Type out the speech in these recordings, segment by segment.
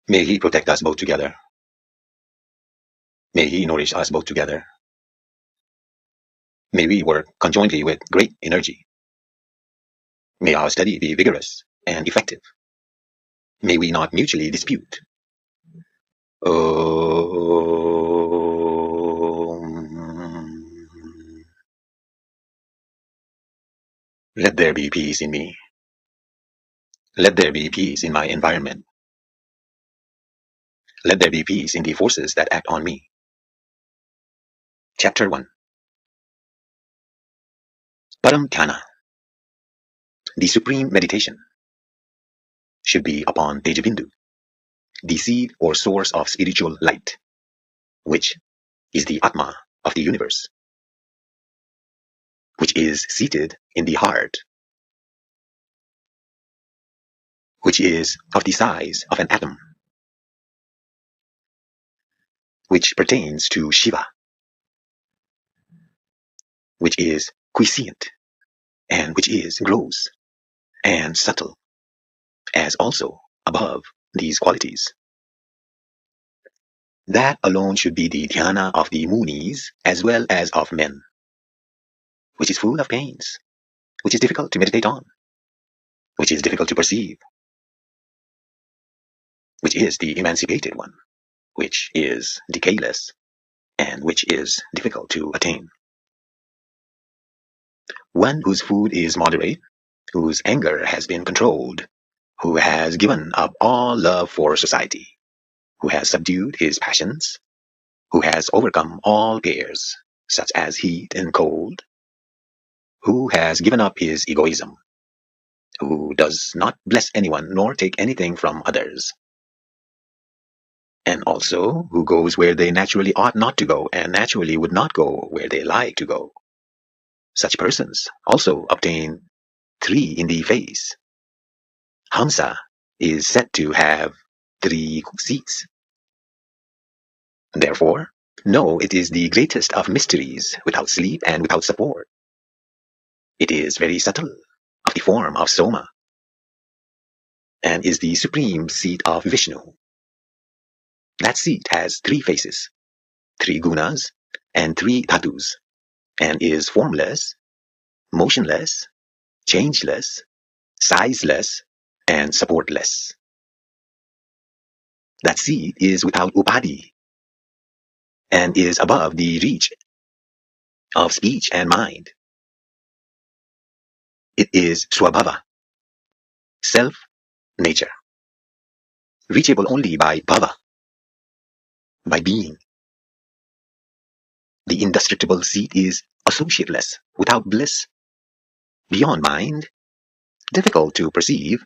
May He protect us both together. May He nourish us both together. May we work conjointly with great energy. May our study be vigorous and effective. May we not mutually dispute. Let there be peace in me. Let there be peace in my environment. Let there be peace in the forces that act on me. Chapter 1. Param Dhyana. The supreme meditation should be upon Tejobindu, the seed or source of spiritual light, which is the Atman of the universe, which is seated in the heart, which is of the size of an atom, which pertains to Shiva, which is quiescent, and which is gross and subtle, as also above these qualities. That alone should be the dhyana of the munis as well as of men, which is full of pains, which is difficult to meditate on, which is difficult to perceive, which is the emancipated one, which is decayless, and which is difficult to attain. One whose food is moderate, whose anger has been controlled, who has given up all love for society, who has subdued his passions, who has overcome all cares, such as heat and cold, who has given up his egoism, who does not bless anyone nor take anything from others, and also who goes where they naturally ought not to go and naturally would not go where they like to go. Such persons also obtain 3 in the face. Hamsa is said to have 3 seats. Therefore, know it is the greatest of mysteries, without sleep and without support. It is very subtle, of the form of Soma, and is the supreme seat of Vishnu. That seat has 3 faces, 3 gunas, and 3 dhatus, and is formless, motionless, changeless, sizeless, and supportless. That seat is without upadhi, and is above the reach of speech and mind. It is swabhava, self-nature, reachable only by bhava, by being. The indestructible seat is associateless, without bliss, beyond mind, difficult to perceive,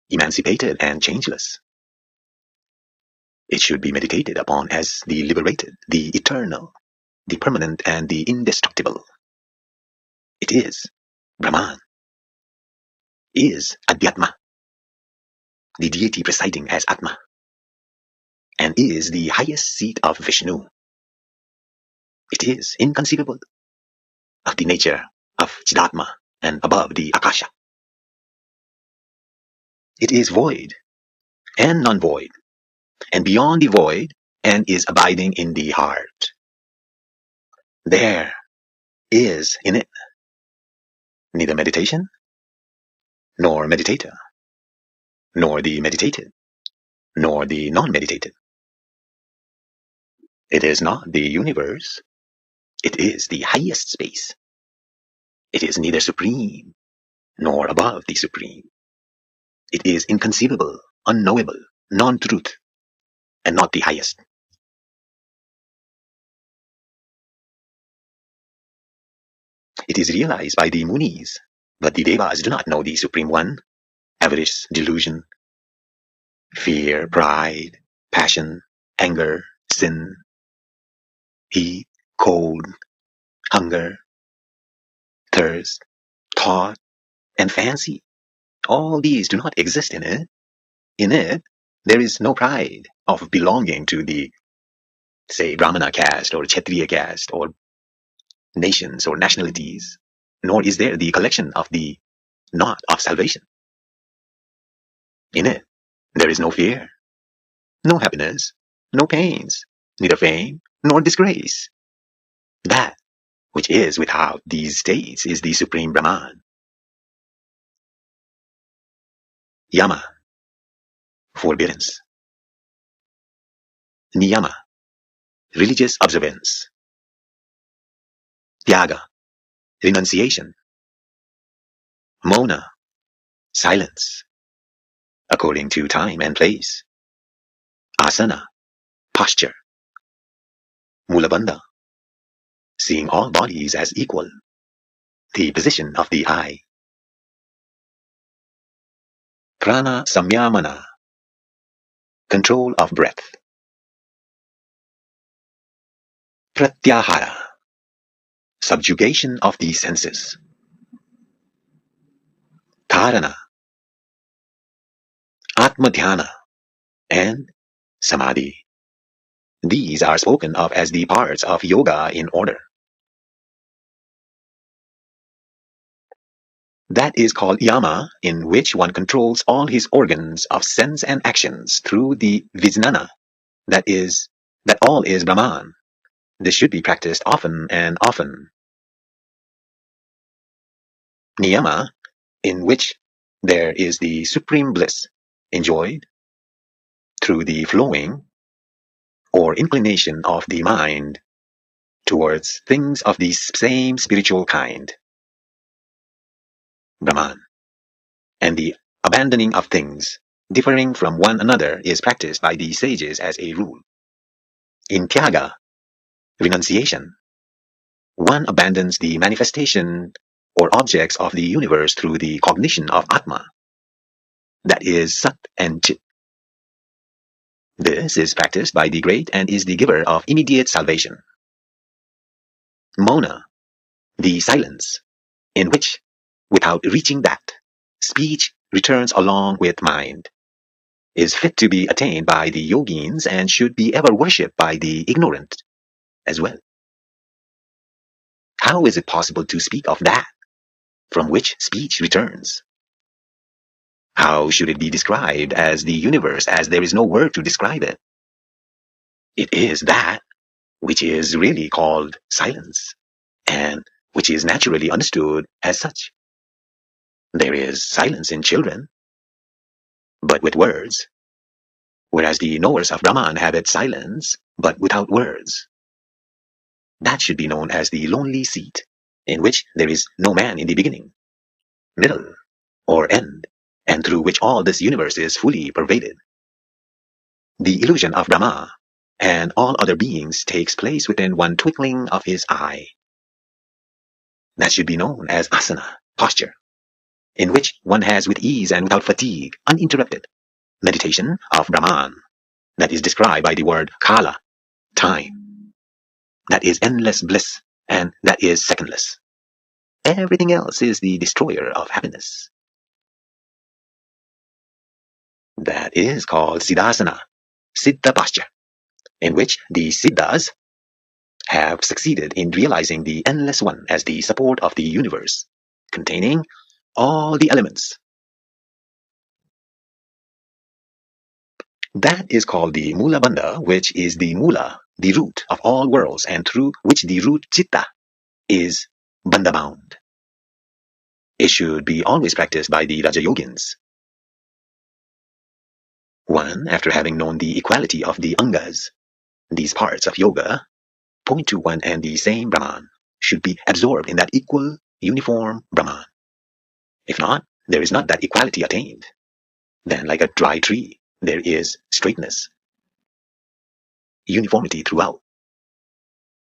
emancipated and changeless. It should be meditated upon as the liberated, the eternal, the permanent, and the indestructible. It is Brahman, is Adhyatma, the deity presiding as Atma, and is the highest seat of Vishnu. It is inconceivable, of the nature of Chidatma and above the Akasha. It is void and non-void, and beyond the void, and is abiding in the heart. There is in it neither meditation, nor meditator, nor the meditated, nor the non-meditated. It is not the universe. It is the highest space. It is neither supreme, nor above the supreme. It is inconceivable, unknowable, non-truth, and not the highest. It is realized by the munis, but the devas do not know the Supreme One. Avarice, delusion, fear, pride, passion, anger, sin, heat, cold, hunger, thirst, thought, and fancy. All these do not exist in it. In it, there is no pride of belonging to the, say, Brahmana caste or Kshatriya caste or nations or nationalities, nor is there the collection of the knot of salvation. In it, There is no fear, no happiness, no pains, neither fame nor disgrace. That which is without these states is the supreme Brahman. Yama, forbiddance. Niyama, religious observance. Tyaga, renunciation. Mona, silence, according to time and place. Asana, posture. Mulabandha, seeing all bodies as equal. The position of the eye. Prana samyamana, control of breath. Pratyahara, subjugation of the senses. Dharana, Atma-dhyana, and Samadhi. These are spoken of as the parts of yoga in order. That is called yama, in which one controls all his organs of sense and actions through the vijnana, that all is Brahman. This should be practiced often and often. Niyama, in which there is the supreme bliss enjoyed through the flowing or inclination of the mind towards things of the same spiritual kind, Brahman, and the abandoning of things differing from one another is practiced by the sages as a rule. In Tyaga, renunciation, one abandons the manifestation or objects of the universe through the cognition of Atma, that is Sat and Chit. This is practiced by the great and is the giver of immediate salvation. Mona, the silence, in which, without reaching that, speech returns along with mind, is fit to be attained by the yogins and should be ever worshipped by the ignorant as well. How is it possible to speak of that from which speech returns? How should it be described as the universe, as there is no word to describe it? It is that which is really called silence, and which is naturally understood as such. There is silence in children, but with words, whereas the knowers of Brahman have it silence, but without words. That should be known as the lonely seat, in which there is no man in the beginning, middle, or end, and through which all this universe is fully pervaded. The illusion of Brahma and all other beings takes place within one twinkling of his eye. That should be known as asana, posture, in which one has with ease and without fatigue, uninterrupted, meditation of Brahman, that is described by the word kala, time. That is endless bliss, and that is secondless. Everything else is the destroyer of happiness. That is called siddhasana, siddha posture, in which the siddhas have succeeded in realizing the endless one as the support of the universe, containing all the elements. That is called the mula bandha, which is the mula, the root of all worlds, and through which the root chitta is bandha bound. It should be always practiced by the Raja Yogins. One, after having known the equality of the angas, these parts of yoga point to one and the same Brahman, should be absorbed in that equal, uniform Brahman. If not, there is not that equality attained. Then, like a dry tree, there is straightness, uniformity throughout.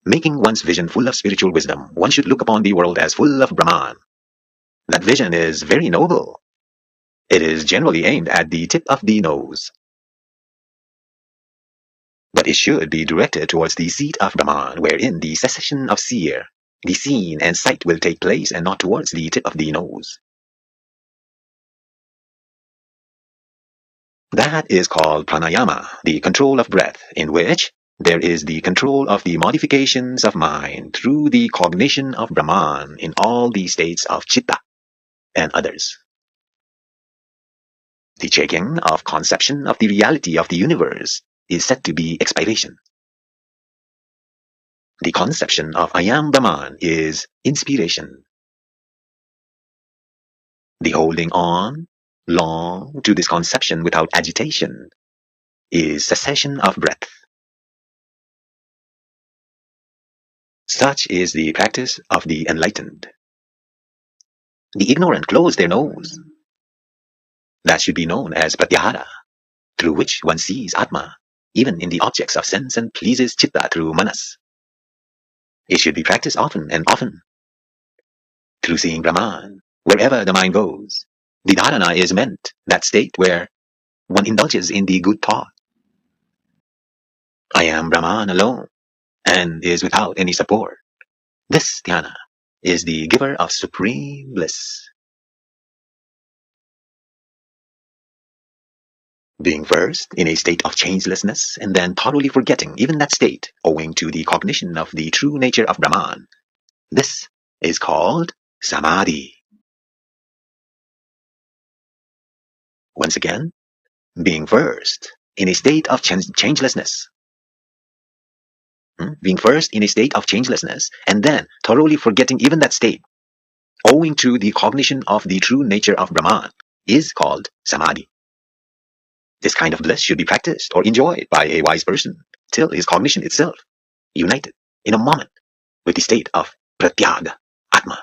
Making one's vision full of spiritual wisdom, one should look upon the world as full of Brahman. That vision is very noble. It is generally aimed at the tip of the nose. But it should be directed towards the seat of Brahman, wherein the cessation of seer, the seen and sight will take place, and not towards the tip of the nose. That is called pranayama, the control of breath, in which there is the control of the modifications of mind through the cognition of Brahman in all the states of chitta and others. The checking of conception of the reality of the universe is said to be expiration. The conception of I am Brahman is inspiration. The holding on long to this conception without agitation is cessation of breath. Such is the practice of the enlightened. The ignorant close their nose. That should be known as pratyahara, through which one sees Atma, even in the objects of sense, and pleases chitta through manas. It should be practiced often and often. Through seeing Brahman, wherever the mind goes, the dharana is meant, that state where one indulges in the good thought. I am Brahman alone, and is without any support. This dhyana is the giver of supreme bliss. Being first in a state of changelessness, and then thoroughly forgetting even that state, owing to the cognition of the true nature of Brahman, this is called samadhi. Once again, being first in a state of changelessness. Being first in a state of changelessness, and then thoroughly forgetting even that state, owing to the cognition of the true nature of Brahman, is called samadhi. This kind of bliss should be practiced or enjoyed by a wise person till his cognition itself united in a moment with the state of pratyaga, Atma.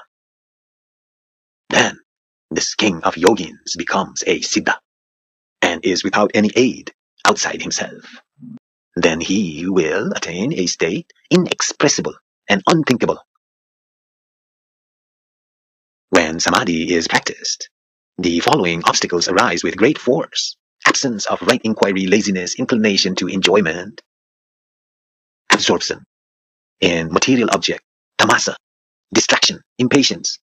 Then this king of yogins becomes a siddha and is without any aid outside himself. Then he will attain a state inexpressible and unthinkable. When samadhi is practiced, the following obstacles arise with great force: absence of right inquiry, laziness, inclination to enjoyment, absorption in material object, tamasa, distraction, impatience,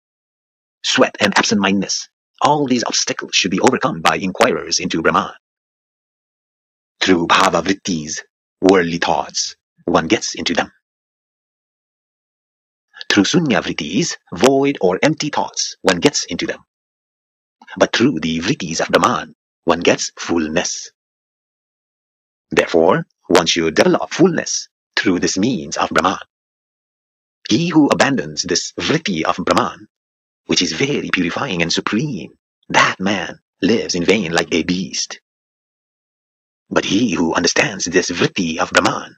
sweat, and absent-mindedness. All these obstacles should be overcome by inquirers into Brahman. Through bhava vrittis, worldly thoughts, one gets into them. Through sunya vrittis, void or empty thoughts, one gets into them. But through the vrittis of Brahman, one gets fullness. Therefore, one should develop fullness through this means of Brahman. He who abandons this vritti of Brahman, which is very purifying and supreme, that man lives in vain like a beast. But he who understands this vritti of Brahman,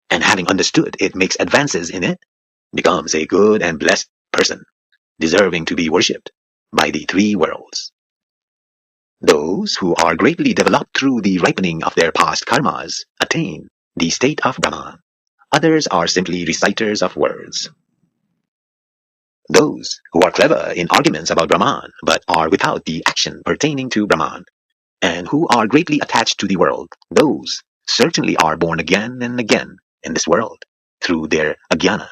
and having understood it makes advances in it, becomes a good and blessed person, deserving to be worshipped by the three worlds. Those who are greatly developed through the ripening of their past karmas attain the state of Brahman. Others are simply reciters of words. Those who are clever in arguments about Brahman, but are without the action pertaining to Brahman, and who are greatly attached to the world, those certainly are born again and again in this world through their ajnana.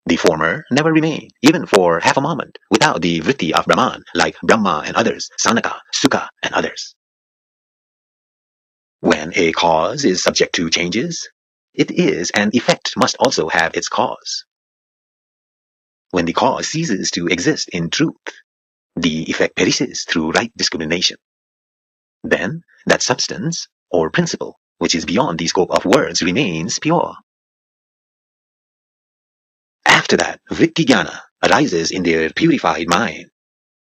The former never remain, even for half a moment, without the vritti of Brahman, like Brahma and others, Sanaka, Sukha, and others. When a cause is subject to changes, it is an effect must also have its cause. When the cause ceases to exist in truth, the effect perishes through right discrimination. Then that substance or principle, which is beyond the scope of words, remains pure. After that, vritti jnana arises in their purified mind.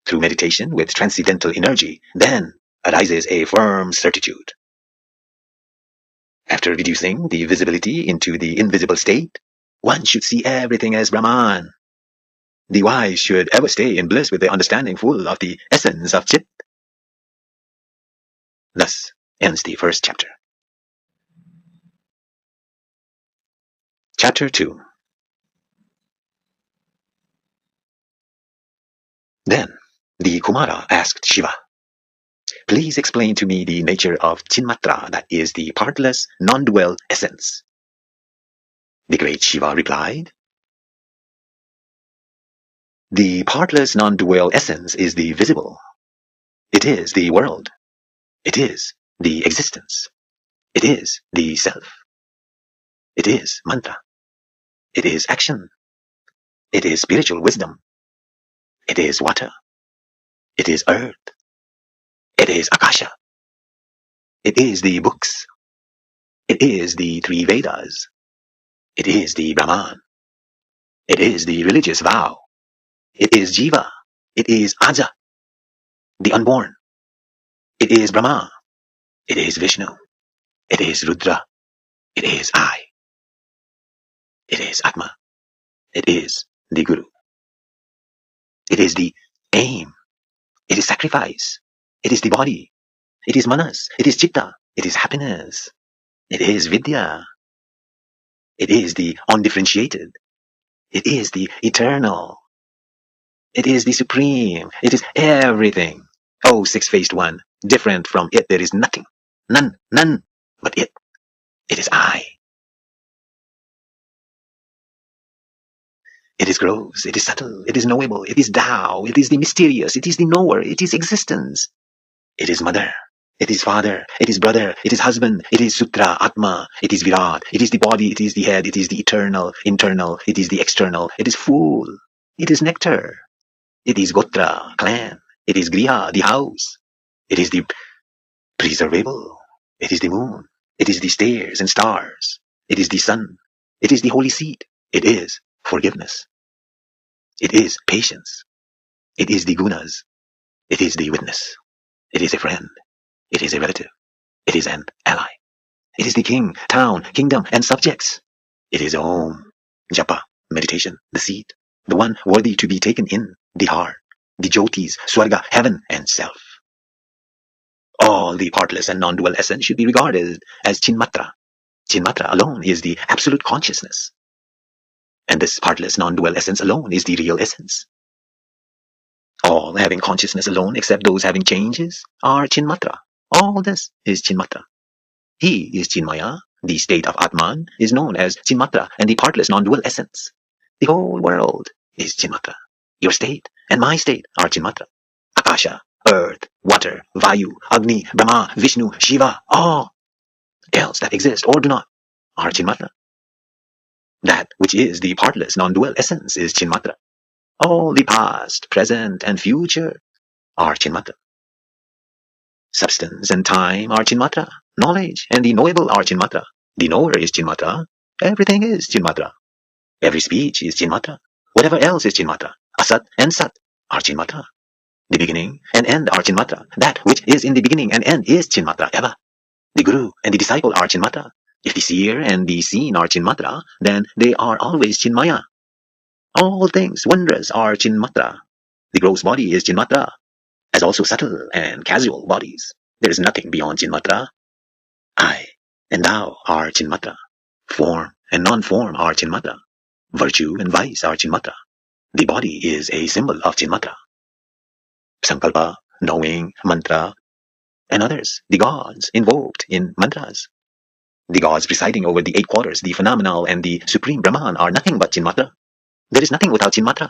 Through meditation with transcendental energy, then arises a firm certitude. After reducing the visibility into the invisible state, one should see everything as Brahman. The wise should ever stay in bliss with their understanding full of the essence of Chit. Thus ends the first chapter. Chapter 2. Then the Kumara asked Shiva, "Please explain to me the nature of Chinmatra, that is the partless, non-dual essence." The great Shiva replied, "The partless, non-dual essence is the visible. It is the world. It is the existence. It is the self. It is mantra. It is action. It is spiritual wisdom. It is water. It is earth. It is Akasha. It is the books. It is the three Vedas. It is the Brahman. It is the religious vow. It is Jiva. It is Aja, the unborn. It is Brahma. It is Vishnu. It is Rudra. It is I. It is Atma. It is the Guru. It is the aim. It is sacrifice. It is the body. It is manas. It is chitta. It is happiness. It is vidya. It is the undifferentiated. It is the eternal. It is the supreme. It is everything. Oh, six-faced one. Different from it, there is nothing. None, none but it. It is I. It is gross. It is subtle. It is knowable. It is Tao. It is the mysterious. It is the knower. It is existence. It is mother. It is father. It is brother. It is husband. It is Sutra, Atma. It is Virat. It is the body. It is the head. It is the eternal, internal. It is the external. It is fool. It is nectar. It is Gotra, clan. It is Griha, the house. It is the preservable. It is the moon. It is the stairs and stars. It is the sun. It is the holy seat. It is forgiveness. It is patience. It is the gunas. It is the witness. It is a friend. It is a relative. It is an ally. It is the king, town, kingdom, and subjects. It is Om, Japa, meditation, the seat, the one worthy to be taken in, the heart, the Jyotis, Swarga, heaven, and self. All the partless and non-dual essence should be regarded as Chinmatra. Chinmatra alone is the absolute consciousness. And this partless non-dual essence alone is the real essence. All having consciousness alone, except those having changes, are Chinmatra. All this is Chinmatra. He is Chinmaya. The state of Atman is known as Chinmatra and the partless non-dual essence. The whole world is Chinmatra. Your state and my state are Chinmatra. Akasha, earth, water, Vayu, Agni, Brahma, Vishnu, Shiva, all else that exist or do not are Chinmatra. That which is the partless non-dual essence is Chinmatra. All the past, present, and future are Chinmatra. Substance and time are Chinmatra. Knowledge and the knowable are Chinmatra. The knower is Chinmatra. Everything is Chinmatra. Every speech is Chinmatra. Whatever else is Chinmatra. Asat and Sat are Chinmatra. The beginning and end are Chinmatra. That which is in the beginning and end is Chinmatra ever. The Guru and the disciple are Chinmatra. If the seer and the seen are Chinmatra, then they are always Chinmaya. All things wondrous are Chinmatra. The gross body is Chinmatra, as also subtle and casual bodies. There is nothing beyond Chinmatra. I and thou are Chinmatra. Form and non-form are Chinmatra. Virtue and vice are Chinmatra. The body is a symbol of Chinmatra. Sankalpa, knowing, mantra, and others, the gods invoked in mantras. The gods presiding over the 8 quarters, the phenomenal and the supreme Brahman are nothing but Chinmatra. There is nothing without Chinmatra.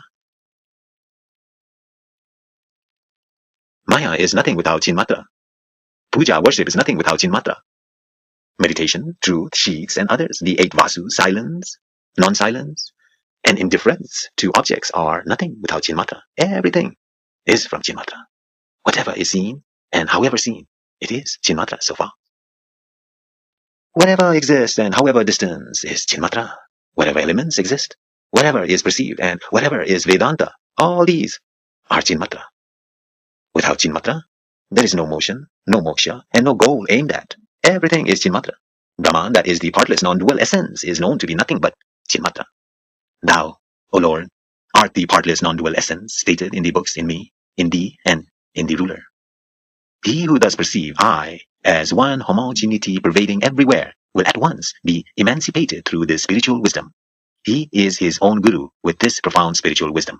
Maya is nothing without Chinmatra. Puja, worship, is nothing without Chinmatra. Meditation, truth, sheets, and others, the 8 vasus, silence, non-silence, and indifference to objects are nothing without Chinmatra. Everything is from Chinmatra. Whatever is seen, and however seen, it is Chinmatra so far. Whatever exists and however distant is Chinmatra. Whatever elements exist, whatever is perceived, and whatever is Vedanta, all these are Chinmatra. Without Chinmatra, there is no motion, no moksha, and no goal aimed at. Everything is Chinmatra. Brahman, that is the partless non-dual essence, is known to be nothing but Chinmatra. Thou, O Lord, art the partless non-dual essence stated in the books, in me, in thee, and in the ruler. He who does perceive I as one homogeneity pervading everywhere will at once be emancipated through this spiritual wisdom. He is his own guru with this profound spiritual wisdom.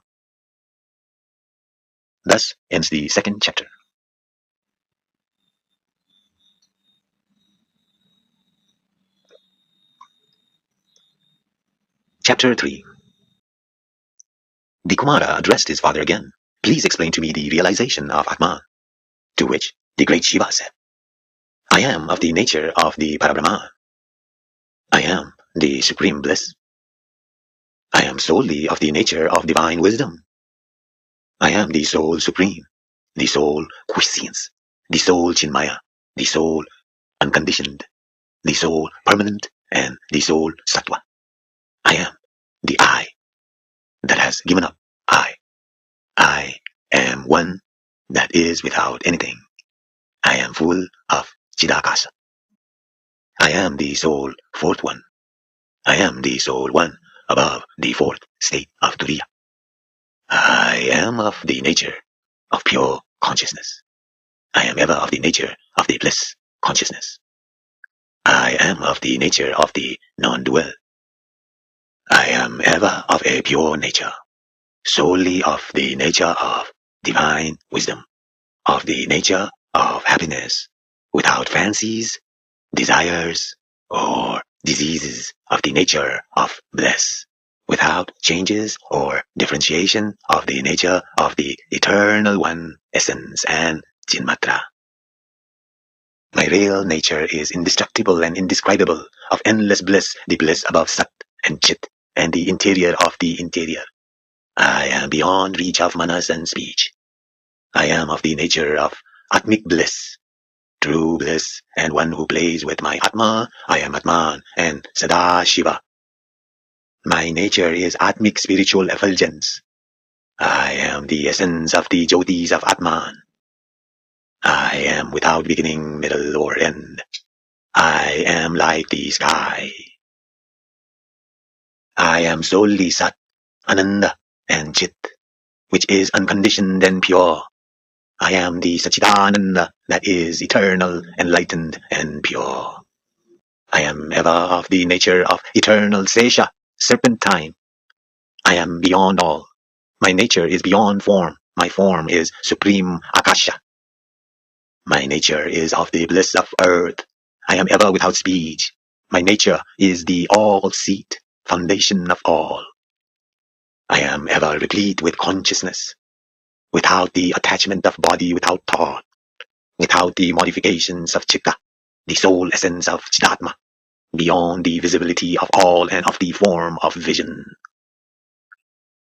Thus ends the 2nd chapter. Chapter 3. The Kumara addressed his father again. Please explain to me the realization of Atman. To which the great Shiva said, I am of the nature of the Parabrahman. I am the supreme bliss. I am solely of the nature of divine wisdom. I am the soul supreme, the soul quiescence, the soul Chinmaya, the soul unconditioned, the soul permanent, and the soul Sattva. I am the I that has given up. I am one that is without anything. I am full of Chidakasa. I am the soul fourth one. I am the soul one above the fourth state of Turiya. I am of the nature of pure consciousness. I am ever of the nature of the bliss consciousness. I am of the nature of the non-dual. I am ever of a pure nature, solely of the nature of divine wisdom, of the nature of happiness, without fancies, desires, or diseases, of the nature of bliss, without changes or differentiation, of the nature of the eternal one essence and Chinmatra. My real nature is indestructible and indescribable, of endless bliss, the bliss above Sat and Chit, and the interior of the interior. I am beyond reach of manas and speech. I am of the nature of Atmic bliss, true bliss, and one who plays with my Atma. I am Atman and Sada Shiva. My nature is Atmic spiritual effulgence. I am the essence of the Jyotis of Atman. I am without beginning, middle, or end. I am like the sky. I am solely Sat, Ananda, and Chit, which is unconditioned and pure. I am the Satchidananda that is eternal, enlightened, and pure. I am ever of the nature of eternal Sesha, serpentine. I am beyond all. My nature is beyond form. My form is supreme Akasha. My nature is of the bliss of earth. I am ever without speech. My nature is the all-seat, foundation of all. I am ever replete with consciousness, without the attachment of body, without thought, without the modifications of Chitta, the soul essence of Chidatma, beyond the visibility of all and of the form of vision.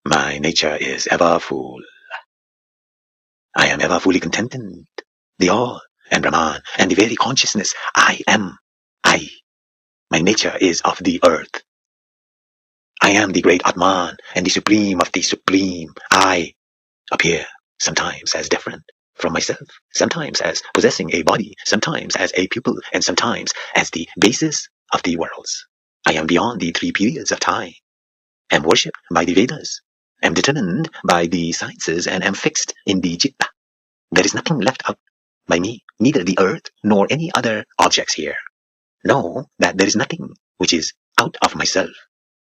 My nature is ever full. I am ever fully contented, the all, and Brahman, and the very consciousness I am. I. My nature is of the earth. I am the great Atman, and the supreme of the supreme. I appear sometimes as different from myself, sometimes as possessing a body, sometimes as a pupil, and sometimes as the basis of the worlds. I am beyond the three periods of time, am worshipped by the Vedas, am determined by the sciences, and am fixed in the Chitta. There is nothing left out by me, neither the earth nor any other objects here. Know that there is nothing which is out of myself.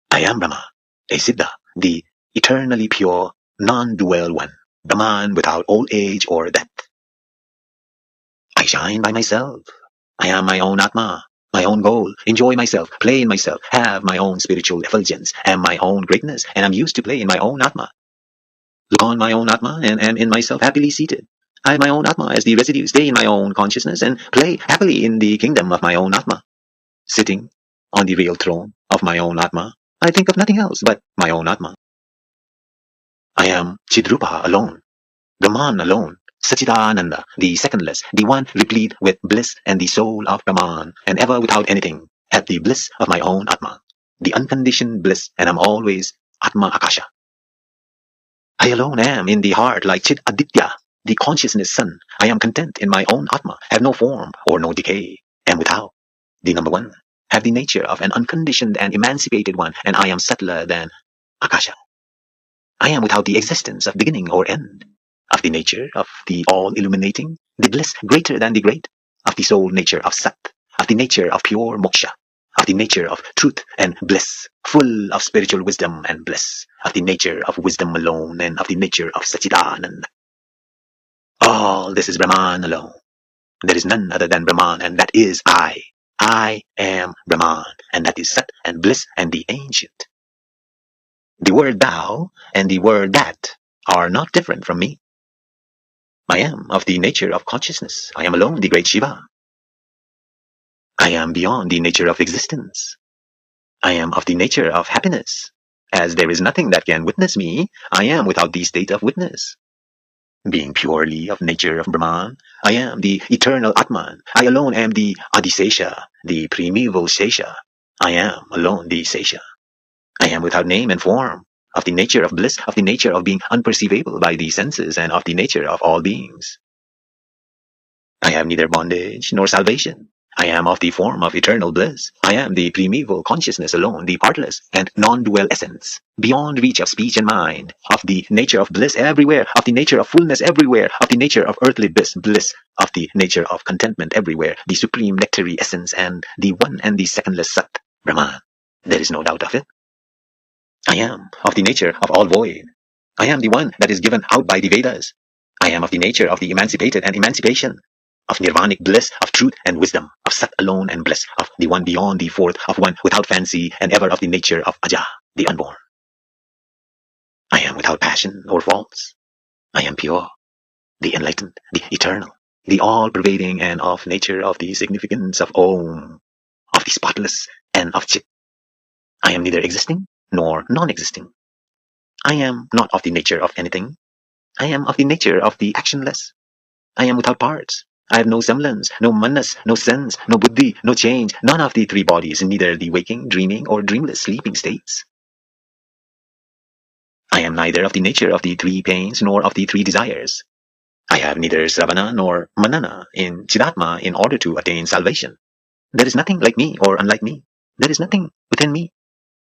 I am Brahma, a Siddha, the eternally pure, non-dual one, Brahman without old age or death. I shine by myself. I am my own Atma, my own goal, enjoy myself, play in myself, have my own spiritual effulgence, am my own greatness, and am used to play in my own Atma. Look on my own Atma and am in myself happily seated. I have my own Atma as the residue, stay in my own consciousness and play happily in the kingdom of my own Atma. Sitting on the real throne of my own Atma, I think of nothing else but my own Atma. I am Chidrupa alone, Brahman alone, Satchidananda, the secondless, the one replete with bliss and the soul of Brahman, and ever without anything, at the bliss of my own Atma, the unconditioned bliss, and am always Atma Akasha. I alone am in the heart like Chit Aditya, the consciousness sun. I am content in my own Atma, have no form or no decay, am without the number one, have the nature of an unconditioned and emancipated one, and I am subtler than Akasha. I am without the existence of beginning or end, of the nature of the all-illuminating, the bliss greater than the great, of the soul nature of Sat, of the nature of pure moksha, of the nature of truth and bliss, full of spiritual wisdom and bliss, of the nature of wisdom alone, and of the nature of Satchidananda. All this is Brahman alone. There is none other than Brahman, and that is I. I am Brahman, and that is Sat and bliss and the ancient. The word thou and the word that are not different from me. I am of the nature of consciousness. I am alone the great Shiva. I am beyond the nature of existence. I am of the nature of happiness. As there is nothing that can witness me, I am without the state of witness. Being purely of nature of Brahman, I am the eternal Atman. I alone am the Adisesha, the primeval Sesha. I am alone the Sesha. I am without name and form, of the nature of bliss, of the nature of being unperceivable by the senses, and of the nature of all beings. I have neither bondage nor salvation. I am of the form of eternal bliss. I am the primeval consciousness alone, the partless and non-dual essence, beyond reach of speech and mind, of the nature of bliss everywhere, of the nature of fullness everywhere, of the nature of earthly bliss, of the nature of contentment everywhere, the supreme nectary essence, and the one and the secondless Sat, Brahman. There is no doubt of it. I am of the nature of all void. I am the one that is given out by the Vedas. I am of the nature of the emancipated and emancipation, of nirvanic bliss, of truth and wisdom, of Sat alone and bliss, of the one beyond the fourth, of one without fancy, and ever of the nature of Aja, the unborn. I am without passion or faults. I am pure, the enlightened, the eternal, the all-pervading, and of nature of the significance of Om, of the spotless, and of Chit. I am neither existing nor non-existing. I am not of the nature of anything. I am of the nature of the actionless. I am without parts. I have no semblance, no manas, no sense, no buddhi, no change, none of the three bodies, neither the waking, dreaming, or dreamless sleeping states. I am neither of the nature of the three pains nor of the three desires. I have neither sravana nor manana in Chidatma in order to attain salvation. There is nothing like me or unlike me. There is nothing within me.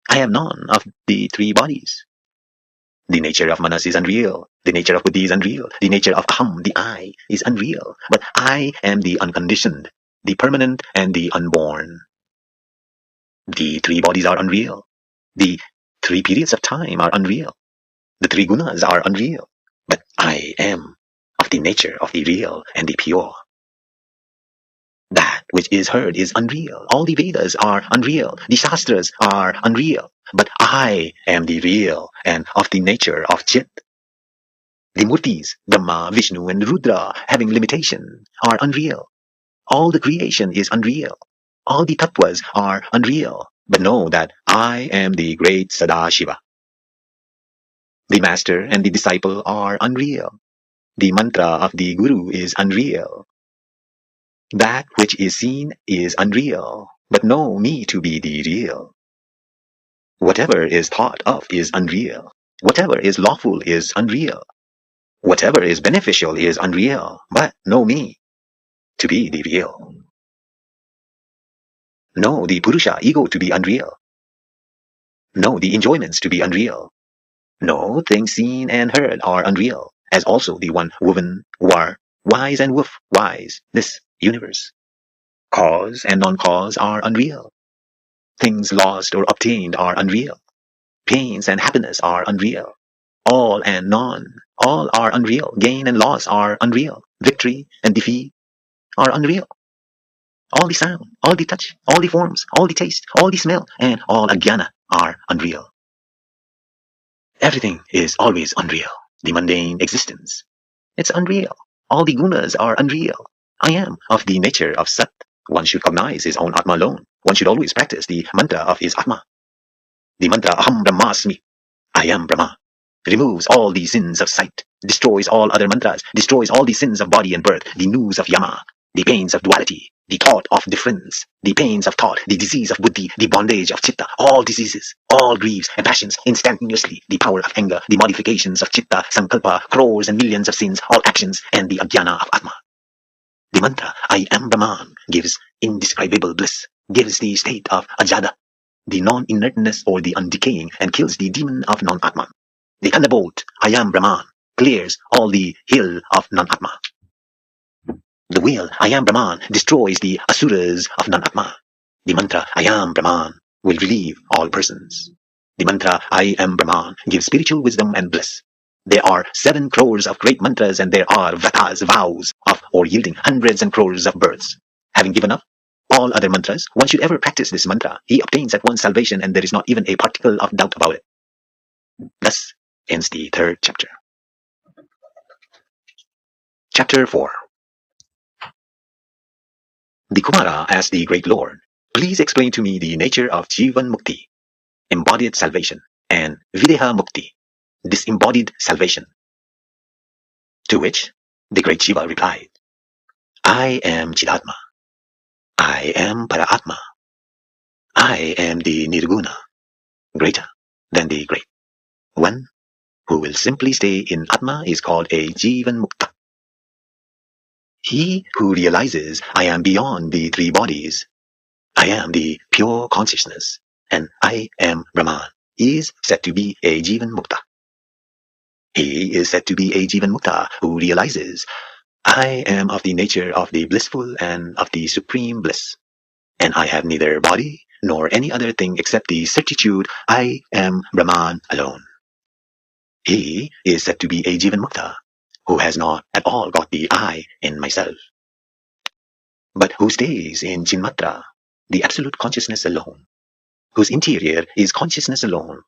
I have none of the three bodies. The nature of manas is unreal. The nature of buddhi is unreal. The nature of aham, the I, is unreal. But I am the unconditioned, the permanent, and the unborn. The three bodies are unreal. The three periods of time are unreal. The three gunas are unreal. But I am of the nature of the real and the pure. That which is heard is unreal. All the Vedas are unreal. The Shastras are unreal. But I am the real and of the nature of Chit. The Murtis, Brahma, Vishnu, and Rudra, having limitation, are unreal. All the creation is unreal. All the tattvas are unreal. But know that I am the great Sadashiva. The master and the disciple are unreal. The mantra of the guru is unreal. That which is seen is unreal, but know me to be the real. Whatever is thought of is unreal. Whatever is lawful is unreal. Whatever is beneficial is unreal, but know me to be the real. Know the Purusha, ego, to be unreal. Know the enjoyments to be unreal. Know things seen and heard are unreal, as also the one woven, war, wise and woof, wise, this universe. Cause and non-cause are unreal. Things lost or obtained are unreal. Pains and happiness are unreal. All and none, all are unreal. Gain and loss are unreal. Victory and defeat are unreal. All the sound, all the touch, all the forms, all the taste, all the smell, and all ajnana are unreal. Everything is always unreal. The mundane existence, it's unreal. All the gunas are unreal. I am of the nature of Sat. One should cognize his own Atma alone. One should always practice the mantra of his Atma. The mantra Aham Brahmasmi, I am Brahma, removes all the sins of sight, destroys all other mantras, destroys all the sins of body and birth, the news of yama, the pains of duality, the thought of difference, the pains of thought, the disease of buddhi, the bondage of chitta, all diseases, all griefs and passions instantaneously, the power of anger, the modifications of chitta, sankalpa, crores and millions of sins, all actions, and the ajnana of Atma. The mantra, I am Brahman, gives indescribable bliss, gives the state of ajada, the non-inertness or the undecaying, and kills the demon of non-Atman. The thunderbolt, I am Brahman, clears all the hill of non-Atma. The wheel, I am Brahman, destroys the asuras of non-Atma. The mantra, I am Brahman, will relieve all persons. The mantra, I am Brahman, gives spiritual wisdom and bliss. There are 7 crores of great mantras, and there are vratas, vows, of or yielding hundreds and crores of births. Having given up all other mantras, one should ever practice this mantra. He obtains at once salvation, and there is not even a particle of doubt about it. Thus ends the 3rd chapter. Chapter 4. The Kumara asked the great Lord, please explain to me the nature of Jivan Mukti, embodied salvation, and Videha Mukti, disembodied salvation. To which the great Shiva replied, I am Chidatma. I am Paraatma. I am the Nirguna, greater than the great. One who will simply stay in Atma is called a Jivan Mukta. He who realizes I am beyond the three bodies, I am the pure consciousness, and I am Brahman, is said to be a Jivan Mukta. He is said to be a Jivan Mukta who realizes I am of the nature of the blissful and of the supreme bliss, and I have neither body nor any other thing except the certitude I am Brahman alone. He is said to be a Jivan Mukta who has not at all got the I in myself, but who stays in Chinmatra, the absolute consciousness alone, whose interior is consciousness alone,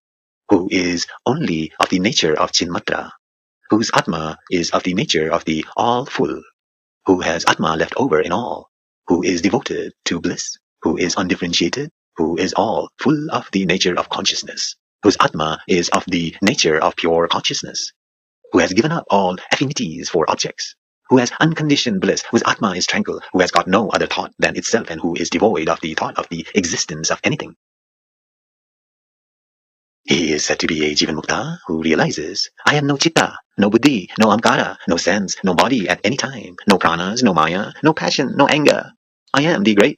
who is only of the nature of Chinmatra, whose Atma is of the nature of the all-full, who has Atma left over in all, who is devoted to bliss, who is undifferentiated, who is all full of the nature of consciousness, whose Atma is of the nature of pure consciousness, who has given up all affinities for objects, who has unconditioned bliss, whose Atma is tranquil, who has got no other thought than itself, and who is devoid of the thought of the existence of anything. He is said to be a Jivan Mukta who realizes, I have no chitta, no buddhi, no amkara, no sense, no body at any time, no pranas, no maya, no passion, no anger. I am the great.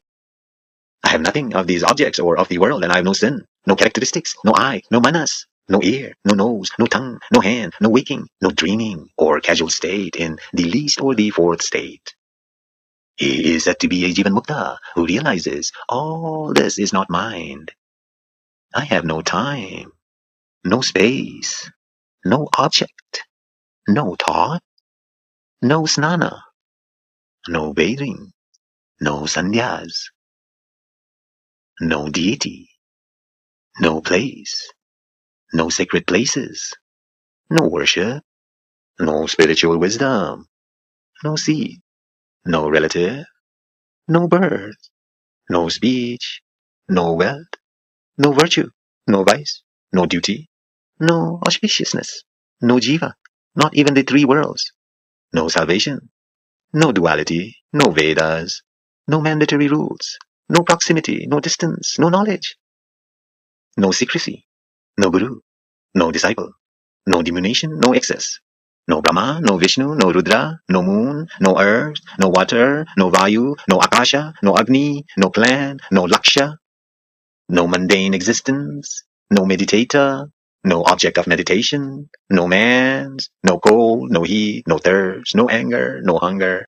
I have nothing of these objects or of the world, and I have no sin, no characteristics, no eye, no manas, no ear, no nose, no tongue, no hand, no waking, no dreaming, or casual state in the least or the fourth state. He is said to be a Jivan Mukta who realizes all this is not mind. I have no time, no space, no object, no thought, no snana, no bathing, no sandhyas, no deity, no place, no sacred places, no worship, no spiritual wisdom, no seed, no relative, no birth, no speech, no wealth, no virtue, no vice, no duty, no auspiciousness, no jiva, not even the three worlds, no salvation, no duality, no Vedas, no mandatory rules, no proximity, no distance, no knowledge, no secrecy, no guru, no disciple, no diminution, no excess, no Brahma, no Vishnu, no Rudra, no moon, no earth, no water, no Vayu, no Akasha, no Agni, no clan, no Laksha, no mundane existence, no meditator, no object of meditation, no man's, no cold, no heat, no thirst, no anger, no hunger,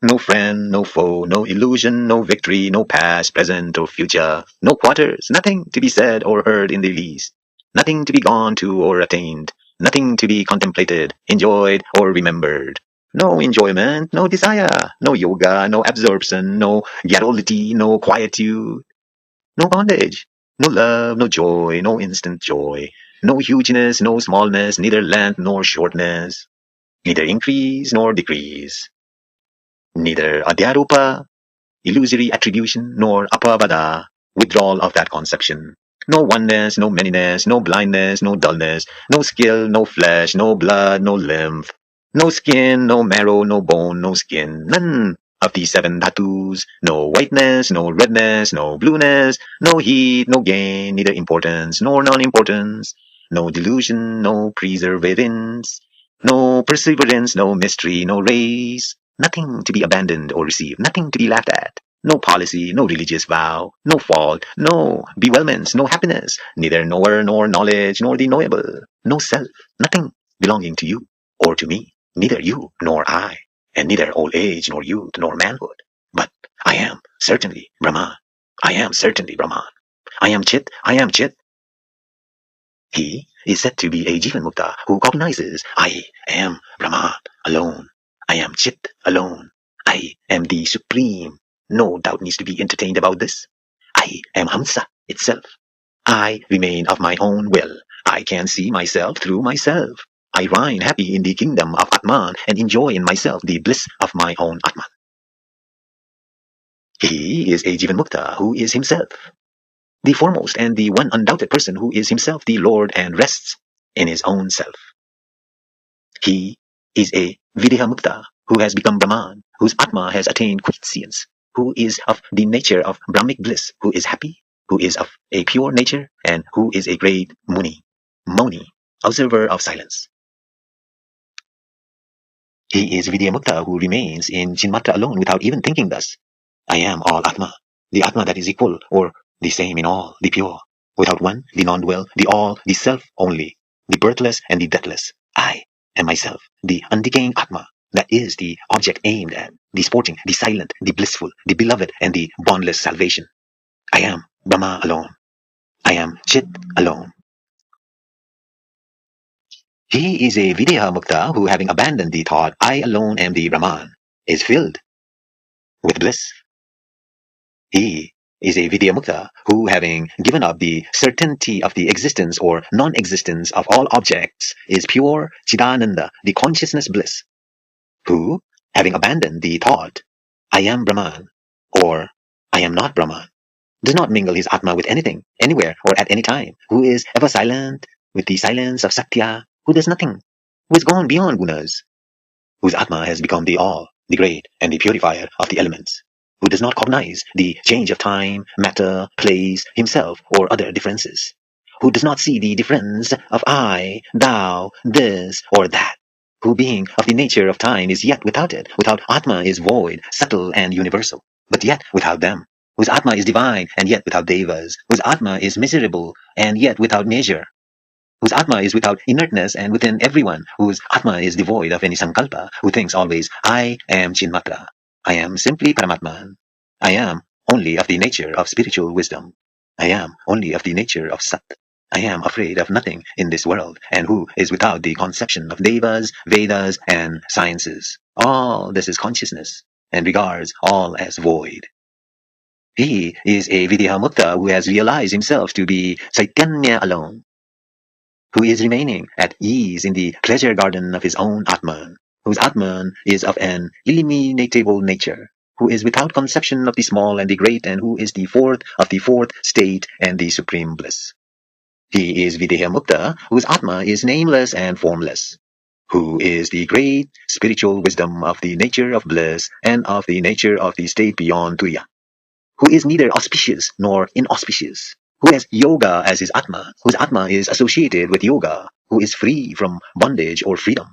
no friend, no foe, no illusion, no victory, no past, present, or future, no quarters, nothing to be said or heard in the least, nothing to be gone to or attained, nothing to be contemplated, enjoyed, or remembered. No enjoyment, no desire, no yoga, no absorption, no garrulity, no quietude, no bondage, no love, no joy, no instant joy, no hugeness, no smallness, neither length nor shortness, neither increase nor decrease, neither adhyaropa, illusory attribution, nor apavada, withdrawal of that conception. No oneness, no manyness, no blindness, no dullness, no skill, no flesh, no blood, no lymph, no skin, no marrow, no bone, no skin, none of these seven dhatus, no whiteness, no redness, no blueness, no heat, no gain, neither importance nor non-importance, no delusion, no perseverance, no perseverance, no mystery, no race, nothing to be abandoned or received, nothing to be laughed at. No policy, no religious vow, no fault, no bewilderments, no happiness, neither knower nor knowledge nor the knowable, no self, nothing belonging to you or to me, neither you nor I, and neither old age nor youth nor manhood. But I am certainly Brahman. I am certainly Brahman. I am Chit. I am Chit. He is said to be a Jivan Mukta who cognizes I am Brahman alone. I am Chit alone. I am the Supreme. No doubt needs to be entertained about this. I am Hamsa itself. I remain of my own will. I can see myself through myself. I reign happy in the kingdom of Atman and enjoy in myself the bliss of my own Atman. He is a Jivan Mukta who is himself, the foremost and the one undoubted person who is himself the Lord and rests in his own self. He is a Videha Mukta who has become Brahman, whose Atma has attained quiescence, who is of the nature of Brahmic bliss, who is happy, who is of a pure nature, and who is a great Muni, observer of silence. He is Vidyamukta who remains in Chinmatra alone without even thinking thus. I am all Atma, the Atma that is equal or the same in all, the pure, without one, the non-dual, the all, the self only, the birthless and the deathless. I am myself, the undecaying Atma, that is the object aimed at, the sporting, the silent, the blissful, the beloved, and the bondless salvation. I am Brahma alone. I am Chit alone. He is a Videha Mukta who, having abandoned the thought, I alone am the Brahman, is filled with bliss. He is a Vidyamukta who, having given up the certainty of the existence or non-existence of all objects, is pure Chidananda, the consciousness bliss, who, having abandoned the thought, I am Brahman, or I am not Brahman, does not mingle his Atma with anything, anywhere, or at any time, who is ever silent, with the silence of Satya, who does nothing, who is gone beyond gunas, whose Atma has become the all, the great, and the purifier of the elements, who does not cognize the change of time, matter, place, himself, or other differences, who does not see the difference of I, thou, this, or that, who being of the nature of time is yet without it, without Atma is void, subtle, and universal, but yet without them, whose Atma is divine, and yet without devas, whose Atma is miserable, and yet without measure, whose Atma is without inertness and within everyone, whose Atma is devoid of any sankalpa, who thinks always, I am Chinmatra, I am simply Paramatman, I am only of the nature of spiritual wisdom, I am only of the nature of Sat, I am afraid of nothing in this world, and who is without the conception of devas, Vedas, and sciences. All this is consciousness, and regards all as void. He is a Vidyahamukta who has realized himself to be Chaitanya alone, who is remaining at ease in the pleasure garden of his own Atman, whose Atman is of an eliminatable nature, who is without conception of the small and the great, and who is the fourth of the fourth state and the supreme bliss. He is Videha Mukta, whose Atma is nameless and formless, who is the great spiritual wisdom of the nature of bliss and of the nature of the state beyond Turiya, who is neither auspicious nor inauspicious, who has yoga as his Atma, whose Atma is associated with yoga, who is free from bondage or freedom,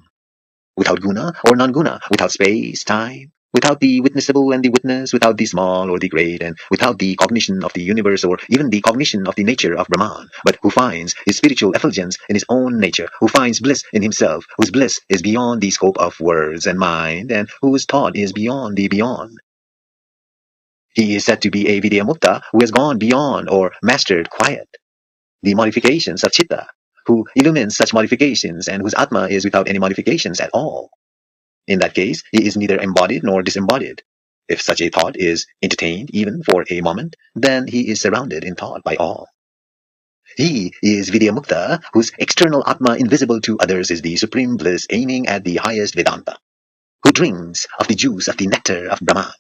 without guna or non-guna, without space, time, without the witnessable and the witness, without the small or the great, and without the cognition of the universe or even the cognition of the nature of Brahman, but who finds his spiritual effulgence in his own nature, who finds bliss in himself, whose bliss is beyond the scope of words and mind, and whose thought is beyond the beyond. He is said to be a Vidyamukta who has gone beyond or mastered quiet, the modifications of Chitta, who illumines such modifications and whose Atma is without any modifications at all. In that case, he is neither embodied nor disembodied. If such a thought is entertained even for a moment, then he is surrounded in thought by all. He is Vidyamukta, whose external Atma invisible to others is the supreme bliss aiming at the highest Vedanta, who drinks of the juice of the nectar of Brahman,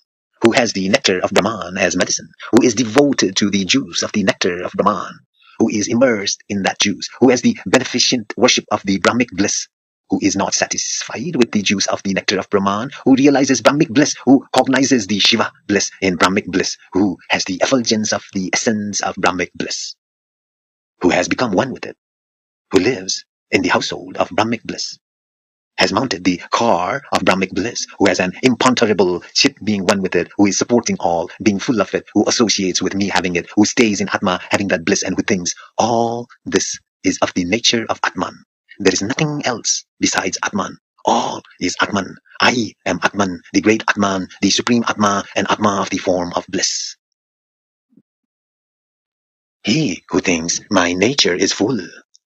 who has the nectar of Brahman as medicine, who is devoted to the juice of the nectar of Brahman, who is immersed in that juice, who has the beneficent worship of the Brahmic bliss, who is not satisfied with the juice of the nectar of Brahman, who realizes Brahmic bliss, who cognizes the Shiva bliss in Brahmic bliss, who has the effulgence of the essence of Brahmic bliss, who has become one with it, who lives in the household of Brahmic bliss, has mounted the car of Brahmic bliss, who has an imponderable chit being one with it, who is supporting all, being full of it, who associates with me having it, who stays in Atma having that bliss, and who thinks all this is of the nature of Atman. There is nothing else besides Atman. All is Atman. I am Atman, the great Atman, the supreme Atma, and Atma of the form of bliss. He who thinks my nature is full,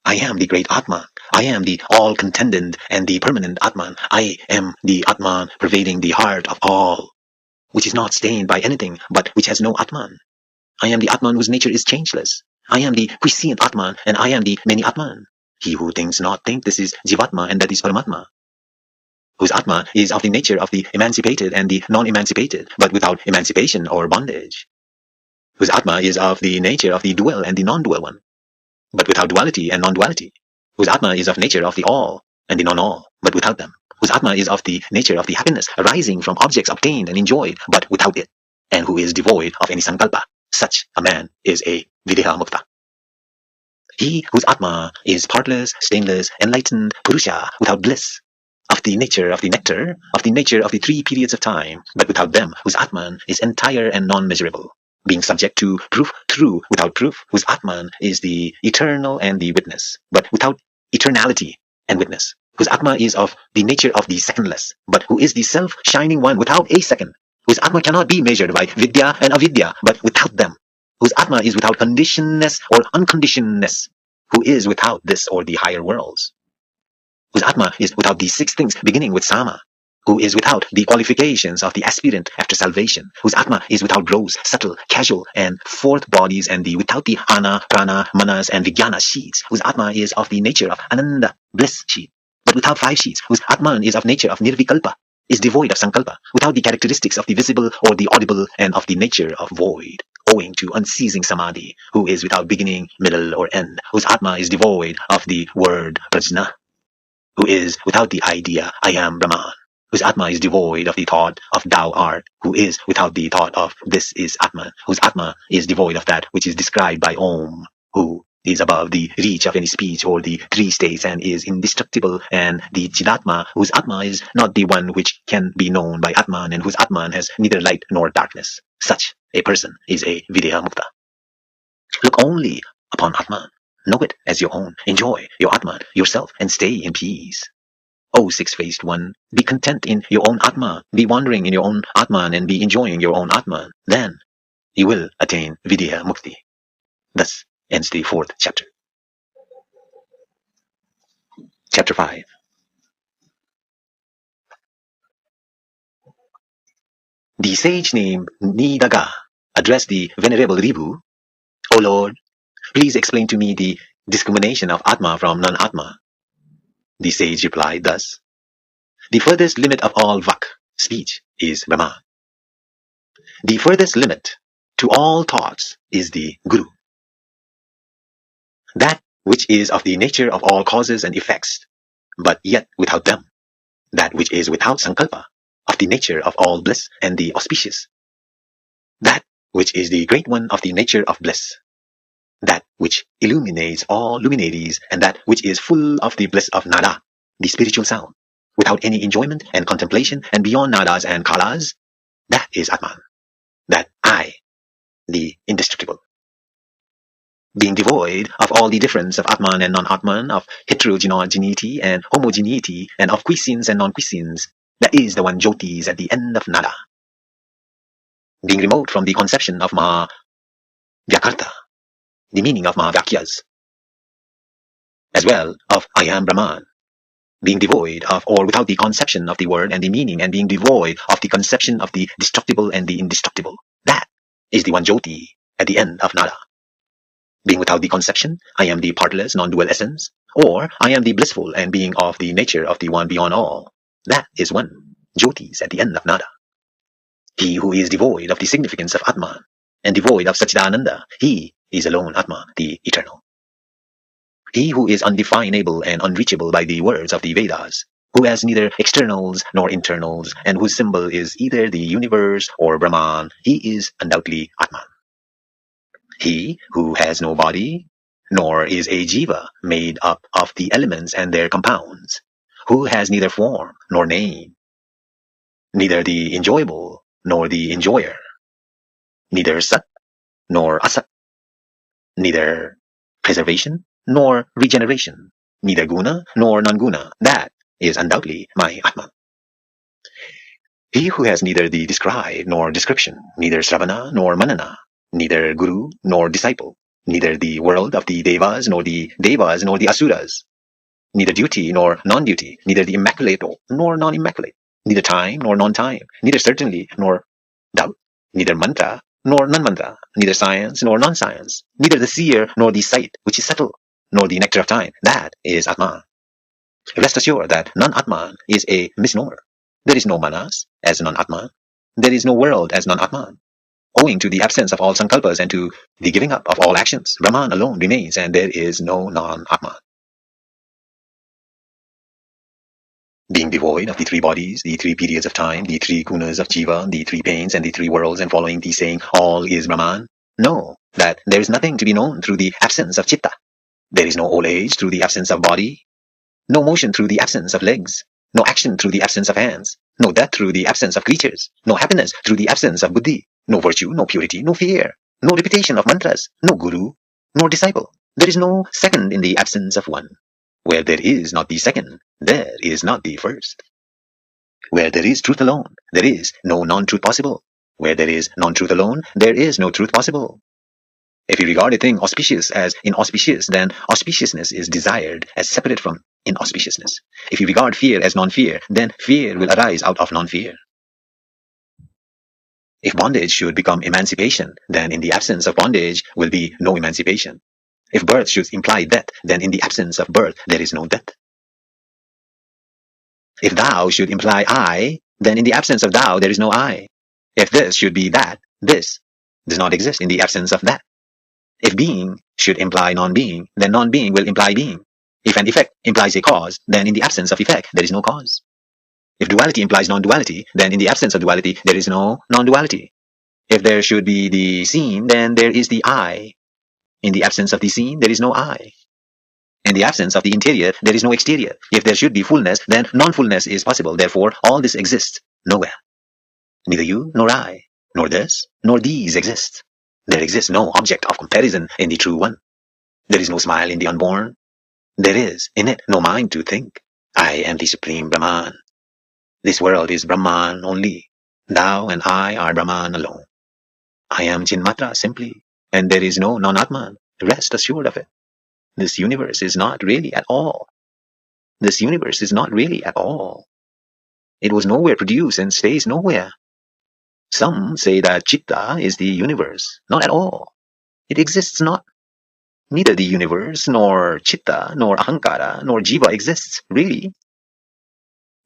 I am the great Atman, I am the all-contendent and the permanent Atman, I am the Atman pervading the heart of all, which is not stained by anything, but which has no Atman. I am the Atman whose nature is changeless. I am the quiescent Atman, and I am the many Atman. He who thinks not think this is Jivatma and that is Paramatma, whose Atma is of the nature of the emancipated and the non-emancipated, but without emancipation or bondage, whose Atma is of the nature of the dual and the non-dual one, but without duality and non-duality, whose Atma is of nature of the all and the non-all, but without them, whose Atma is of the nature of the happiness arising from objects obtained and enjoyed, but without it, and who is devoid of any sankalpa. Such a man is a videha mukta. He whose Atma is partless, stainless, enlightened Purusha, without bliss, of the nature of the nectar, of the nature of the three periods of time, but without them, whose Atman is entire and non-measurable, being subject to proof true without proof, whose Atman is the eternal and the witness, but without eternality and witness, whose Atma is of the nature of the secondless, but who is the self-shining one without a second, whose Atma cannot be measured by Vidya and Avidya, but without them, whose Atma is without conditionness or unconditionedness, who is without this or the higher worlds, whose Atma is without these six things beginning with Sama, who is without the qualifications of the aspirant after salvation, whose Atma is without gross, subtle, casual, and fourth bodies, and without the Ana, Prana, Manas, and Vijnana sheets, whose Atma is of the nature of Ananda, bliss sheet, but without five sheets, whose Atman is of nature of Nirvikalpa, is devoid of Sankalpa, without the characteristics of the visible or the audible, and of the nature of void, owing to unceasing Samadhi, who is without beginning, middle, or end, whose Atma is devoid of the word Prajna, who is without the idea I am Brahman, whose Atma is devoid of the thought of thou art, who is without the thought of this is Atman, whose Atma is devoid of that which is described by Om, who is above the reach of any speech or the three states and is indestructible, and the Chidatma, whose Atma is not the one which can be known by Atman, and whose Atman has neither light nor darkness. Such a person is a Videha Mukta. Look only upon Atman. Know it as your own. Enjoy your Atman, yourself, and stay in peace. O six-faced one, be content in your own Atma, be wandering in your own Atman, and be enjoying your own Atman. Then you will attain Vidya Mukti. Thus ends the fourth chapter. Chapter 5. The sage named Nidaga addressed the venerable Ribu, O Lord, please explain to me the discrimination of Atma from non-Atma. The sage replied thus: the furthest limit of all Vak, speech, is Brahma. The furthest limit to all thoughts is the Guru. That which is of the nature of all causes and effects, but yet without them. That which is without Sankalpa, of the nature of all bliss and the auspicious. That which is the great one of the nature of bliss. That which illuminates all luminaries, and that which is full of the bliss of Nada, the spiritual sound, without any enjoyment and contemplation, and beyond Nadas and Kalas. That is Atman. That I, the indestructible. Being devoid of all the difference of Atman and non-Atman, of heterogeneity and homogeneity, and of quiescence and non-quiescence, that is the one Jyotis at the end of Nada. Being remote from the conception of Maha Vyakarta, the meaning of Maha Vyakyas, as well of I am Brahman, being devoid of or without the conception of the word and the meaning, and being devoid of the conception of the destructible and the indestructible. That is the one Jyoti at the end of Nada. Being without the conception, I am the partless, non-dual essence, or I am the blissful and being of the nature of the one beyond all. That is one Jyotis at the end of Nada. He who is devoid of the significance of Atman and devoid of Satchidananda, he is alone Atma, the eternal. He who is undefinable and unreachable by the words of the Vedas, who has neither externals nor internals, and whose symbol is either the universe or Brahman, he is undoubtedly Atman. He who has no body, nor is a jiva made up of the elements and their compounds, who has neither form nor name, neither the enjoyable nor the enjoyer, neither sat nor asat, neither preservation nor regeneration, neither guna nor non-guna, that is undoubtedly my Atman. He who has neither the described nor description, neither sravana nor manana, neither guru nor disciple, neither the world of the devas nor the asuras, neither duty nor non-duty, neither the immaculate nor non-immaculate, neither time nor non-time, neither certainly nor doubt, neither mantra nor non-mantra, neither science nor non-science, neither the seer nor the sight which is subtle, nor the nectar of time, that is Atman. Rest assured that non-Atman is a misnomer. There is no manas as non-Atman. There is no world as non-Atman. Owing to the absence of all sankalpas and to the giving up of all actions, Brahman alone remains, and there is no non-Atman. being devoid of the three bodies, the three periods of time, the three gunas of jiva, the three pains and the three worlds, and following these saying all is Brahman? No, that there is nothing to be known through the absence of chitta. There is no old age through the absence of body, no motion through the absence of legs, no action through the absence of hands, no death through the absence of creatures, no happiness through the absence of buddhi, no virtue, no purity, no fear, no repetition of mantras, no guru, nor disciple. There is no second in the absence of one. Where there is not the second, there is not the first. Where there is truth alone, there is no non-truth possible. Where there is non-truth alone, there is no truth possible. If you regard a thing auspicious as inauspicious, then auspiciousness is desired as separate from inauspiciousness. If you regard fear as non-fear, then fear will arise out of non-fear. If bondage should become emancipation, then in the absence of bondage will be no emancipation. If birth should imply death, then in the absence of birth there is no death. If thou should imply I, then in the absence of thou there is no I. If this should be that, this does not exist in the absence of that. If being should imply non-being, then non-being will imply being. If an effect implies a cause, then in the absence of effect there is no cause. If duality implies non-duality, then in the absence of duality there is no non-duality. If there should be the seen, then there is the I. In the absence of the seen, there is no I. In the absence of the interior, there is no exterior. If there should be fullness, then non-fullness is possible. Therefore, all this exists nowhere. Neither you nor I, nor this, nor these exist. There exists no object of comparison in the true one. There is no smile in the unborn. There is in it no mind to think. I am the supreme Brahman. This world is Brahman only. Thou and I are Brahman alone. I am Chinmatra simply, and there is no non-Atman. Rest assured of it. This universe is not really at all. This universe is not really at all. It was nowhere produced and stays nowhere. Some say that Chitta is the universe. Not at all. It exists not. Neither the universe, nor Chitta, nor Ahankara, nor Jiva exists, really.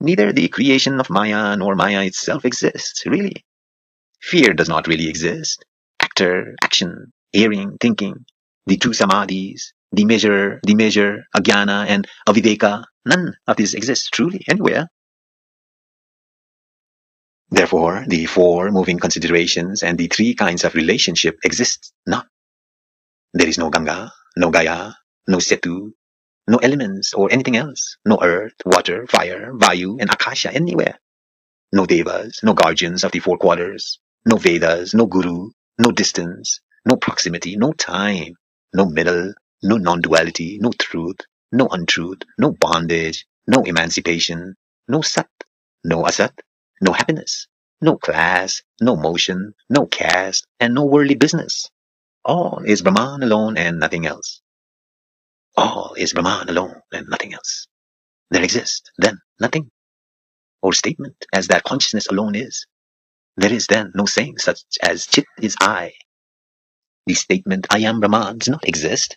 Neither the creation of Maya, nor Maya itself exists, really. Fear does not really exist. Actor, action, hearing, thinking, the two samadhis, the measure, ajnana, and avideka, none of this exists truly anywhere. Therefore, the four moving considerations and the three kinds of relationship exist not. There is no Ganga, no Gaya, no Setu, no elements or anything else, no earth, water, fire, Vayu, and Akasha anywhere. No devas, no guardians of the four quarters, no Vedas, no guru, no distance, no proximity, no time, no middle, no non-duality, no truth, no untruth, no bondage, no emancipation, no sat, no asat, no happiness, no class, no motion, no caste, and no worldly business. All is Brahman alone and nothing else. All is Brahman alone and nothing else. There exists, then, nothing, or statement as that consciousness alone is. There is then no saying such as Chit is I. The statement I am Brahman does not exist,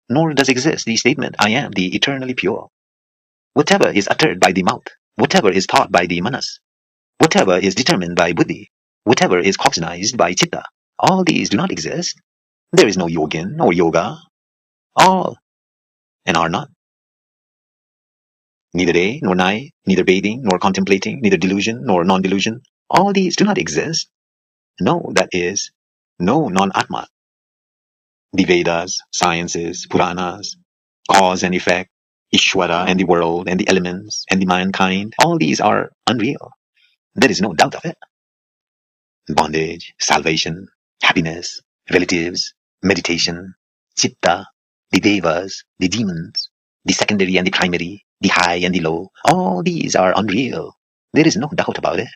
nor does exist the statement I am the eternally pure. Whatever is uttered by the mouth, whatever is thought by the manas, whatever is determined by buddhi, whatever is cognized by chitta, all these do not exist. There is no yogin or yoga. All and are not. Neither day nor night, neither bathing nor contemplating, neither delusion nor non-delusion, all these do not exist. No, that is, no non-Atman. The Vedas, sciences, Puranas, cause and effect, Ishvara and the world and the elements and the mankind, all these are unreal. There is no doubt of it. Bondage, salvation, happiness, relatives, meditation, chitta, the devas, the demons, the secondary and the primary, the high and the low, all these are unreal. There is no doubt about it.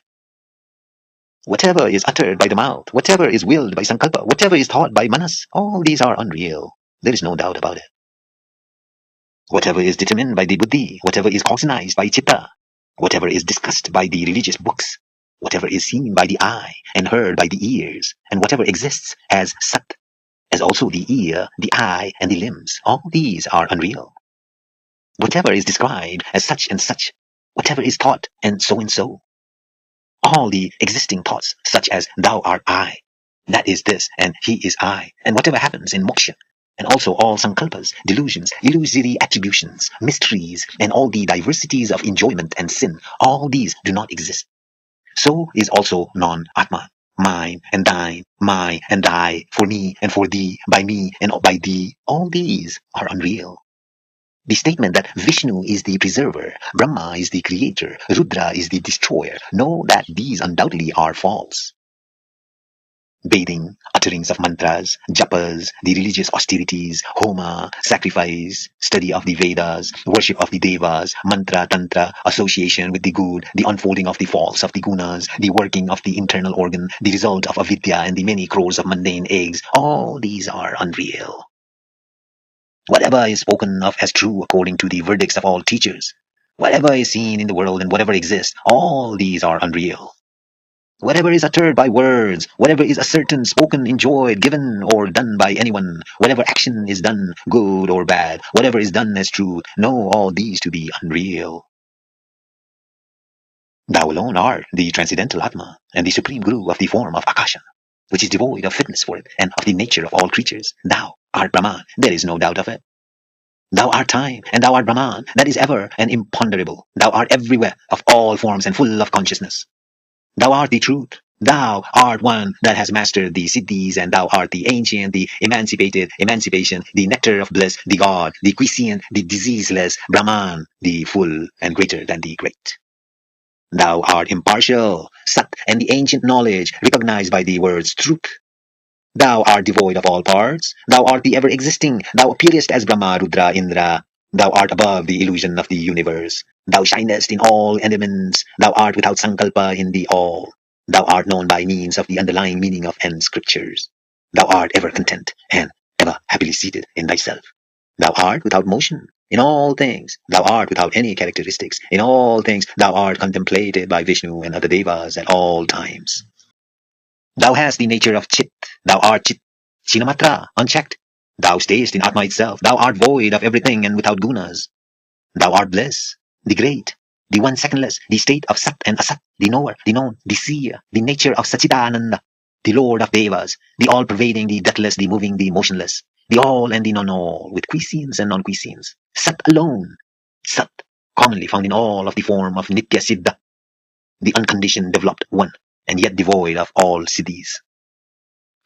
Whatever is uttered by the mouth, whatever is willed by sankalpa, whatever is thought by manas, all these are unreal. There is no doubt about it. Whatever is determined by the buddhi, whatever is cognized by chitta, whatever is discussed by the religious books, whatever is seen by the eye and heard by the ears, and whatever exists as sat, as also the ear, the eye, and the limbs, all these are unreal. Whatever is described as such and such, whatever is thought and so, all the existing thoughts such as thou art I, that is this, and he is I, and whatever happens in moksha, And also all sankalpas, delusions, illusory attributions, mysteries, and all the diversities of enjoyment and sin, all these do not exist. So is also non-Atman. Mine and thine, my and thy, for me and for thee, by me and by thee, all these are unreal. The statement that Vishnu is the preserver, Brahma is the creator, Rudra is the destroyer, know that these undoubtedly are false. Bathing, utterings of mantras, japas, the religious austerities, homa, sacrifice, study of the Vedas, worship of the devas, mantra, tantra, association with the good, the unfolding of the false of the gunas, the working of the internal organ, the result of avidya and the many crores of mundane eggs, all these are unreal. Whatever is spoken of as true according to the verdicts of all teachers, whatever is seen in the world and whatever exists, all these are unreal. Whatever is uttered by words, whatever is ascertained, spoken, enjoyed, given, or done by anyone, whatever action is done, good or bad, whatever is done as truth, know all these to be unreal. Thou alone art the transcendental Atma and the supreme Guru of the form of Akasha, which is devoid of fitness for it and of the nature of all creatures. Thou art Brahman, there is no doubt of it. Thou art time, and thou art Brahman, that is ever and imponderable. Thou art everywhere, of all forms and full of consciousness. Thou art the truth. Thou art one that has mastered the siddhis, and thou art the ancient, the emancipated, emancipation, the nectar of bliss, the God, the quiescent, the diseaseless, Brahman, the full and greater than the great. Thou art impartial, Sat, and the ancient knowledge, recognized by the words truth. Thou art devoid of all parts. Thou art the ever-existing. Thou appearest as Brahma, Rudra, Indra. Thou art above the illusion of the universe. Thou shinest in all elements. Thou art without sankalpa in the all. Thou art known by means of the underlying meaning of end scriptures. Thou art ever content and ever happily seated in thyself. Thou art without motion in all things. Thou art without any characteristics in all things. Thou art contemplated by Vishnu and other devas at all times. Thou hast the nature of Chit. Thou art Chit, Chinamatra, unchecked. Thou stayest in Atma itself. Thou art void of everything and without gunas. Thou art bliss, the great, the one secondless, the state of Sat and Asat, the knower, the known, the seer, the nature of Sachidananda, the Lord of Devas, the all-pervading, the deathless, the moving, the motionless, the all and the non-all, with quiescence and non-quiescence. Sat alone, Sat, commonly found in all of the form of Nitya Siddha, the unconditioned developed one, and yet devoid of all siddhis.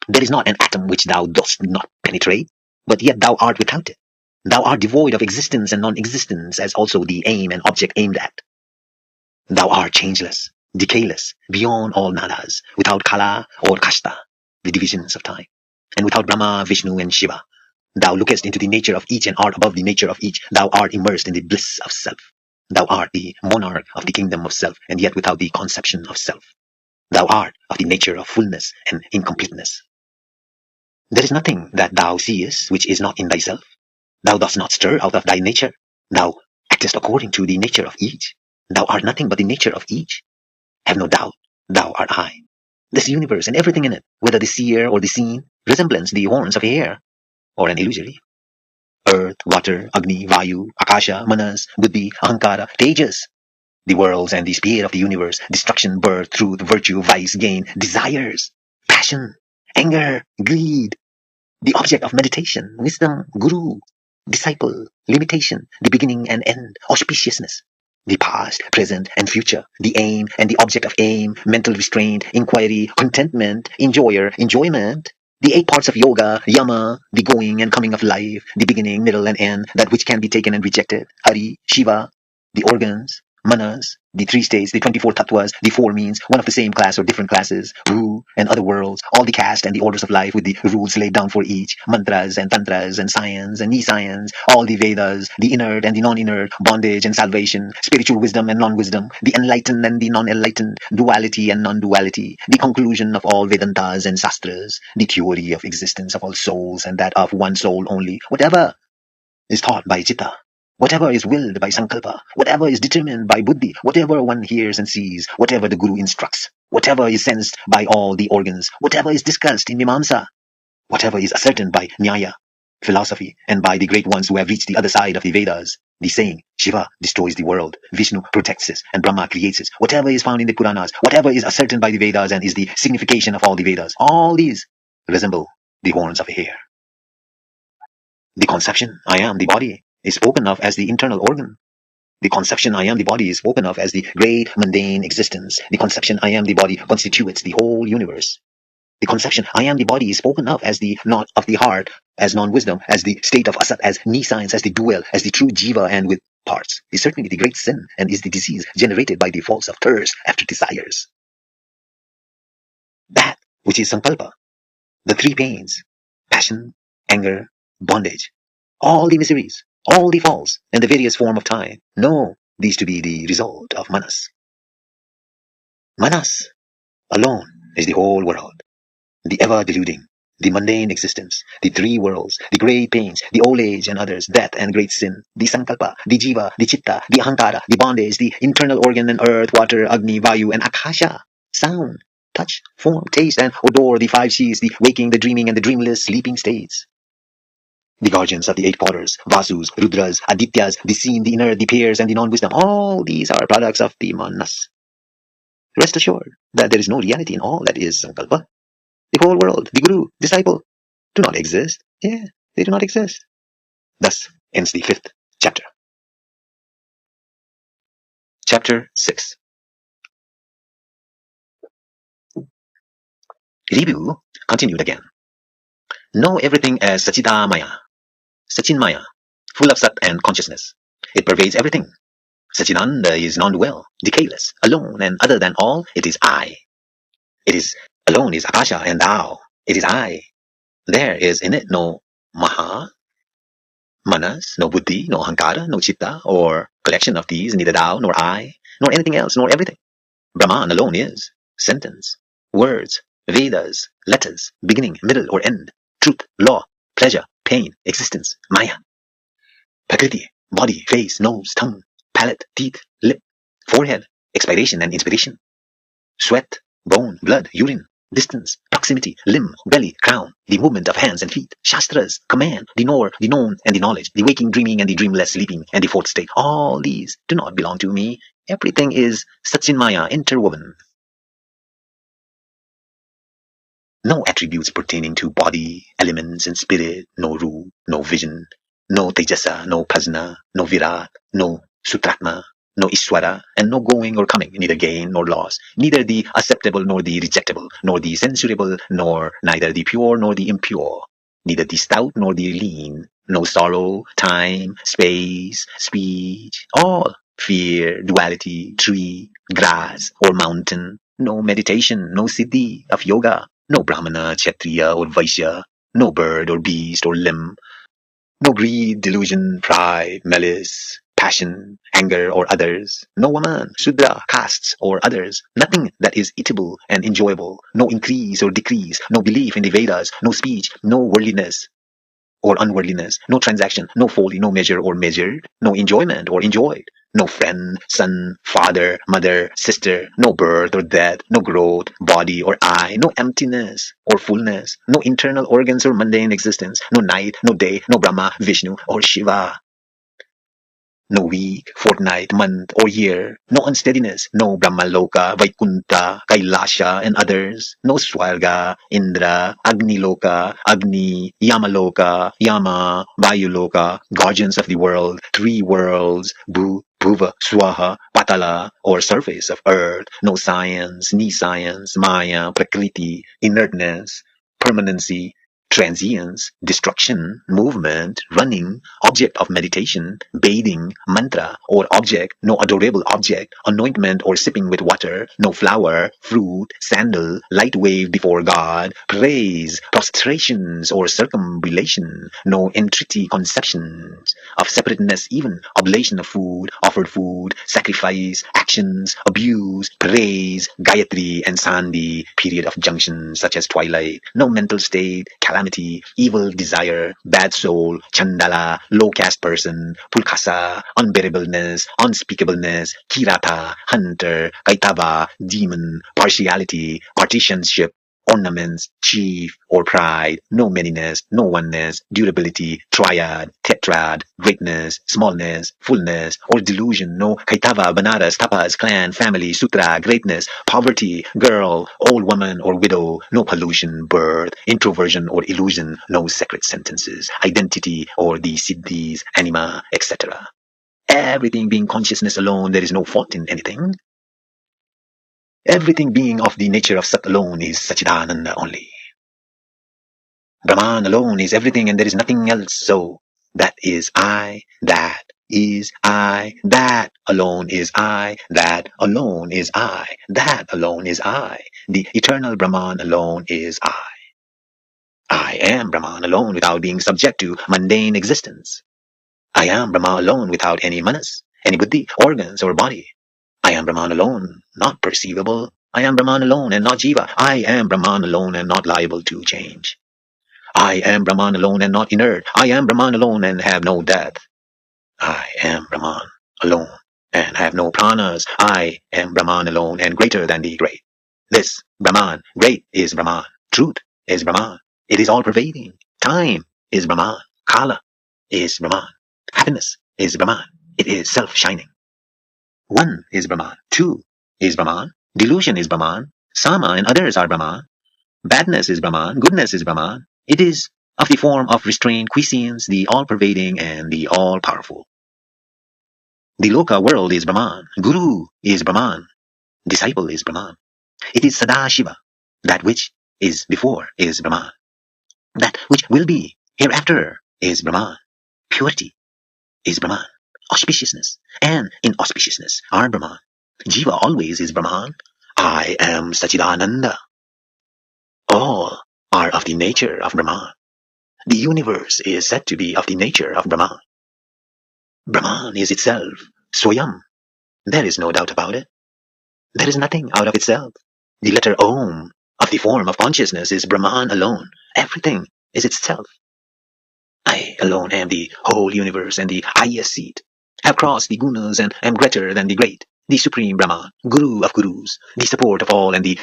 There is not an atom which thou dost not penetrate, but yet thou art without it. Thou art devoid of existence and non-existence, as also the aim and object aimed at. Thou art changeless, decayless, beyond all nadas, without kala or kashta, the divisions of time, and without Brahma, Vishnu, and Shiva. Thou lookest into the nature of each and art above the nature of each. Thou art immersed in the bliss of self. Thou art the monarch of the kingdom of self, and yet without the conception of self. Thou art of the nature of fullness and incompleteness. There is nothing that thou seest which is not in thyself. Thou dost not stir out of thy nature. Thou actest according to the nature of each. Thou art nothing but the nature of each. Have no doubt, thou art I. This universe and everything in it, whether the seer or the seen, resemblance the horns of a hare, or an illusory. Earth, water, Agni, Vayu, Akasha, Manas, Buddhi, Ahankara, Tejas, the worlds and the sphere of the universe, destruction, birth, truth, virtue, vice, gain, desires, passion, anger, greed, the object of meditation, wisdom, guru, disciple, limitation, the beginning and end, auspiciousness, the past, present, and future, the aim and the object of aim, mental restraint, inquiry, contentment, enjoyer, enjoyment, the 8 parts of yoga, yama, the going and coming of life, the beginning, middle, and end, that which can be taken and rejected, Hari, Shiva, the organs, manas, the 3 states, the 24 tattvas, the 4 means, one of the same class or different classes, Ru and other worlds, all the caste and the orders of life with the rules laid down for each, mantras and tantras and science and e-science, all the Vedas, the inert and the non-inert, bondage and salvation, spiritual wisdom and non-wisdom, the enlightened and the non-enlightened, duality and non-duality, the conclusion of all Vedantas and Shastras, the theory of existence of all souls and that of one soul only, whatever is taught by Chitta, whatever is willed by Sankalpa, whatever is determined by Buddhi, whatever one hears and sees, whatever the Guru instructs, whatever is sensed by all the organs, whatever is discussed in Mimamsa, whatever is ascertained by Nyaya, philosophy, and by the great ones who have reached the other side of the Vedas, the saying, Shiva destroys the world, Vishnu protects it, and Brahma creates it, whatever is found in the Puranas, whatever is ascertained by the Vedas and is the signification of all the Vedas, all these resemble the horns of a hare. The conception, I am the body, is spoken of as the internal organ. The conception, I am the body, is spoken of as the great mundane existence. The conception, I am the body, constitutes the whole universe. The conception, I am the body, is spoken of as the not of the heart, as non-wisdom, as the state of asat, as nescience, as the dual, as the true jiva, and with parts, is certainly the great sin, and is the disease generated by the faults of thirst after desires. That which is sankalpa, the three pains, passion, anger, bondage, all the miseries, all the faults, and the various form of time, know these to be the result of manas. Manas alone is the whole world, the ever-deluding, the mundane existence, the three worlds, the great pains, the old age and others, death and great sin, the sankalpa, the jiva, the chitta, the ahankara, the bondage, the internal organ and earth, water, agni, vayu, and akasha, sound, touch, form, taste, and odor, the five C's, the waking, the dreaming, and the dreamless sleeping states. The guardians of the eight quarters, Vasus, Rudras, Adityas, the seen, the inner, the pairs, and the non-wisdom, all these are products of the manas. Rest assured that there is no reality in all that is sankalpa. The whole world, the guru, disciple, do not exist. Yeah, they do not exist. Thus ends the 5th chapter. Chapter 6. Review continued again. Know everything as Sachita Maya, Sachin Maya, full of Sat and consciousness. It pervades everything. Sachinanda is non-dual, decayeless, alone, and other than all, it is I. It is alone is Akasha and thou. It is I. There is in it no Maha, Manas, no Buddhi, no Hankara, no Chitta, or collection of these, neither thou, nor I, nor anything else, nor everything. Brahman alone is sentence, words, Vedas, letters, beginning, middle, or end, truth, law, pleasure, pain, existence, Maya. Prakriti, body, face, nose, tongue, palate, teeth, lip, forehead, expiration and inspiration. Sweat, bone, blood, urine, distance, proximity, limb, belly, crown, the movement of hands and feet, shastras, command, the knower, the known, and the knowledge, the waking, dreaming, and the dreamless sleeping, and the fourth state. All these do not belong to me. Everything is Satchinmaya, interwoven. No attributes pertaining to body, elements, and spirit, no Ru, no vision, no Tejasa, no Prajna, no Virat, no Sutratma, no Ishwara, and no going or coming, neither gain nor loss, neither the acceptable nor the rejectable, nor the censurable, nor neither the pure nor the impure, neither the stout nor the lean, no sorrow, time, space, speech, all fear, duality, tree, grass, or mountain, no meditation, no siddhi of yoga, no Brahmana, Kshatriya, or Vaishya, no bird or beast or limb, no greed, delusion, pride, malice, passion, anger, or others, no woman, Shudra, castes, or others, nothing that is eatable and enjoyable, no increase or decrease, no belief in the Vedas, no speech, no worldliness or unworldliness, no transaction, no folly, no measure or measured, no enjoyment or enjoyed, no friend, son, father, mother, sister, no birth or death, no growth, body or I, no emptiness or fullness, no internal organs or mundane existence, no night, no day, no Brahma, Vishnu, or Shiva. No week, fortnight, month, or year, no unsteadiness, no Brahmaloka, Vaikunta, Kailasha, and others, no Swarga, Indra, Agni Loka, Agni, Yamaloka, Yama, Vayuloka, guardians of the world, three worlds, Bhuva, Swaha, Patala, or surface of earth, no science, nescience, Maya, Prakriti, inertness, permanency, transience, destruction, movement, running, object of meditation, bathing, mantra, or object, no adorable object, anointment or sipping with water, no flower, fruit, sandal, light wave before God, praise, prostrations, or circumambulation, no entreaty conceptions of separateness, even oblation of food, offered food, sacrifice, actions, abuse, praise, Gayatri and Sandhi, period of junction such as twilight, no mental state, calamity, evil desire, bad soul, chandala, low caste person, pulkasa, unbearableness, unspeakableness, kirata, hunter, kaitava, demon, partiality, partisanship, ornaments, chief or pride, no manyness, no oneness, durability, triad, tetrad, greatness, smallness, fullness, or delusion, no kaitava, banaras, tapas, clan, family, sutra, greatness, poverty, girl, old woman or widow, no pollution, birth, introversion or illusion, no sacred sentences, identity or the siddhis, anima, etc. Everything being consciousness alone, there is no fault in anything. Everything being of the nature of Sat alone is Satchidananda only. Brahman alone is everything and there is nothing else. So that is I, that is I, that alone is I, that alone is I, that alone is I. The eternal Brahman alone is I. I am Brahman alone without being subject to mundane existence. I am Brahma alone without any manas, any buddhi, organs or body. I am Brahman alone, not perceivable. I am Brahman alone and not Jiva. I am Brahman alone and not liable to change. I am Brahman alone and not inert. I am Brahman alone and have no death. I am Brahman alone and have no pranas. I am Brahman alone and greater than the great. This Brahman, great is Brahman. Truth is Brahman. It is all pervading. Time is Brahman. Kala is Brahman. Happiness is Brahman. It is self-shining. One is Brahman. Two is Brahman. Delusion is Brahman. Sama and others are Brahman. Badness is Brahman. Goodness is Brahman. It is of the form of restrained quiescence, the all-pervading and the all-powerful. The Loka world is Brahman. Guru is Brahman. Disciple is Brahman. It is Sadashiva. That which is before is Brahman. That which will be hereafter is Brahman. Purity is Brahman. Auspiciousness and inauspiciousness are Brahman. Jiva always is Brahman. I am Satchidananda. All are of the nature of Brahman. The universe is said to be of the nature of Brahman. Brahman is itself, Swayam. There is no doubt about it. There is nothing out of itself. The letter Om of the form of consciousness is Brahman alone. Everything is itself. I alone am the whole universe and the highest seat. Have crossed the gunas and am greater than the great, the supreme Brahman, Guru of gurus, the support of all and the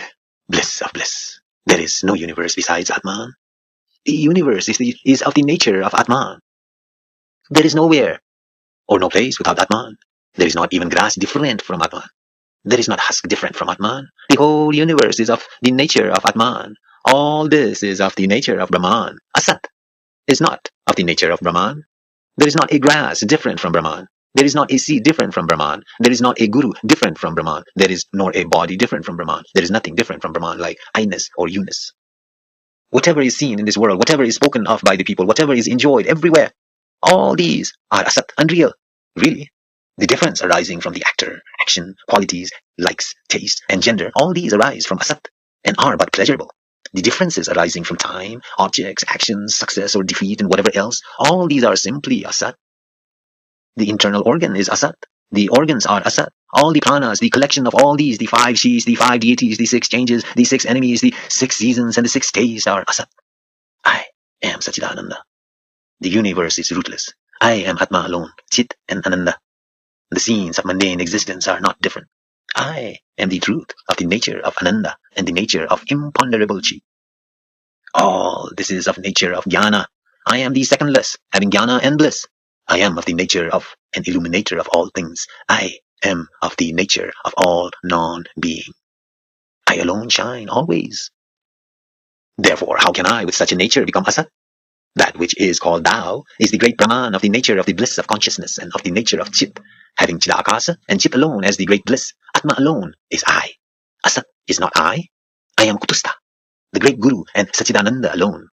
bliss of bliss. There is no universe besides Atman. The universe is of the nature of Atman. There is nowhere or no place without Atman. There is not even grass different from Atman. There is not husk different from Atman. The whole universe is of the nature of Atman. All this is of the nature of Brahman. Asat is not of the nature of Brahman. There is not a grass different from Brahman. There is not a seed different from Brahman. There is not a guru different from Brahman. There is nor a body different from Brahman. There is nothing different from Brahman like I-ness or you-ness. Whatever is seen in this world, whatever is spoken of by the people, whatever is enjoyed everywhere, all these are asat, unreal. Really? The difference arising from the actor, action, qualities, likes, taste, and gender, all these arise from asat and are but pleasurable. The differences arising from time, objects, actions, success or defeat, and whatever else, all these are simply asat. The internal organ is asat. The organs are asat. All the pranas, the collection of all these, the 5 shis, the 5 deities, the 6 changes, the 6 enemies, the 6 seasons, and the 6 days are asat. I am Satchidananda. The universe is rootless. I am Atma alone, Chit and Ananda. The scenes of mundane existence are not different. I am the truth of the nature of Ananda and the nature of imponderable Chi. All this is of nature of Jnana. I am the secondless, having Jnana and bliss. I am of the nature of an illuminator of all things. I am of the nature of all non-being. I alone shine always. Therefore, how can I with such a nature become Asat? That which is called Thou is the great Brahman of the nature of the bliss of consciousness and of the nature of Chit. Having Chidakasa and Chit alone as the great bliss, Atma alone is I. Asat is not I. I am Kutusta, the great Guru and Satchidananda alone.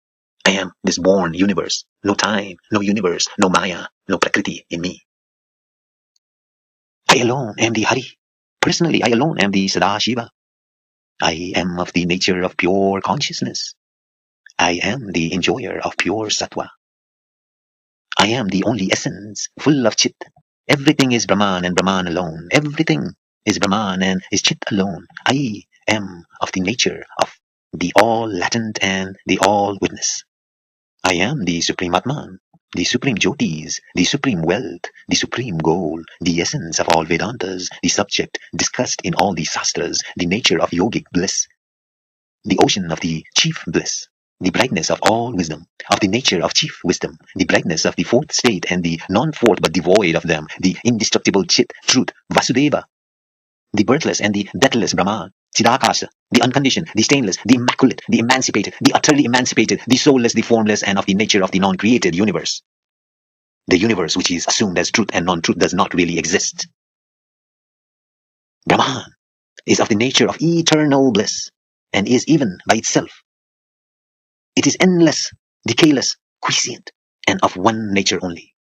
I am this born universe. No time, no universe, no Maya, no Prakriti in me. I alone am the Hari. Personally, I alone am the Sadashiva. I am of the nature of pure consciousness. I am the enjoyer of pure Sattva. I am the only essence, full of Chit. Everything is Brahman and Brahman alone. Everything is Brahman and is Chit alone. I am of the nature of the all-latent and the all-witness. I am the Supreme Atman, the Supreme Jyotis, the Supreme Wealth, the Supreme Goal, the essence of all Vedantas, the subject discussed in all the Sastras, the nature of yogic bliss. the ocean of the chief bliss, the brightness of all wisdom, of the nature of chief wisdom, the brightness of the fourth state and the non-fourth but devoid of them, the indestructible Chit, truth, Vasudeva, the birthless and the deathless Brahman, Chidakasha, the unconditioned, the stainless, the immaculate, the emancipated, the utterly emancipated, the soulless, the formless, and of the nature of the non-created universe. The universe which is assumed as truth and non-truth does not really exist. Brahman is of the nature of eternal bliss, and is even by itself. It is endless, decayless, quiescent, and of one nature only.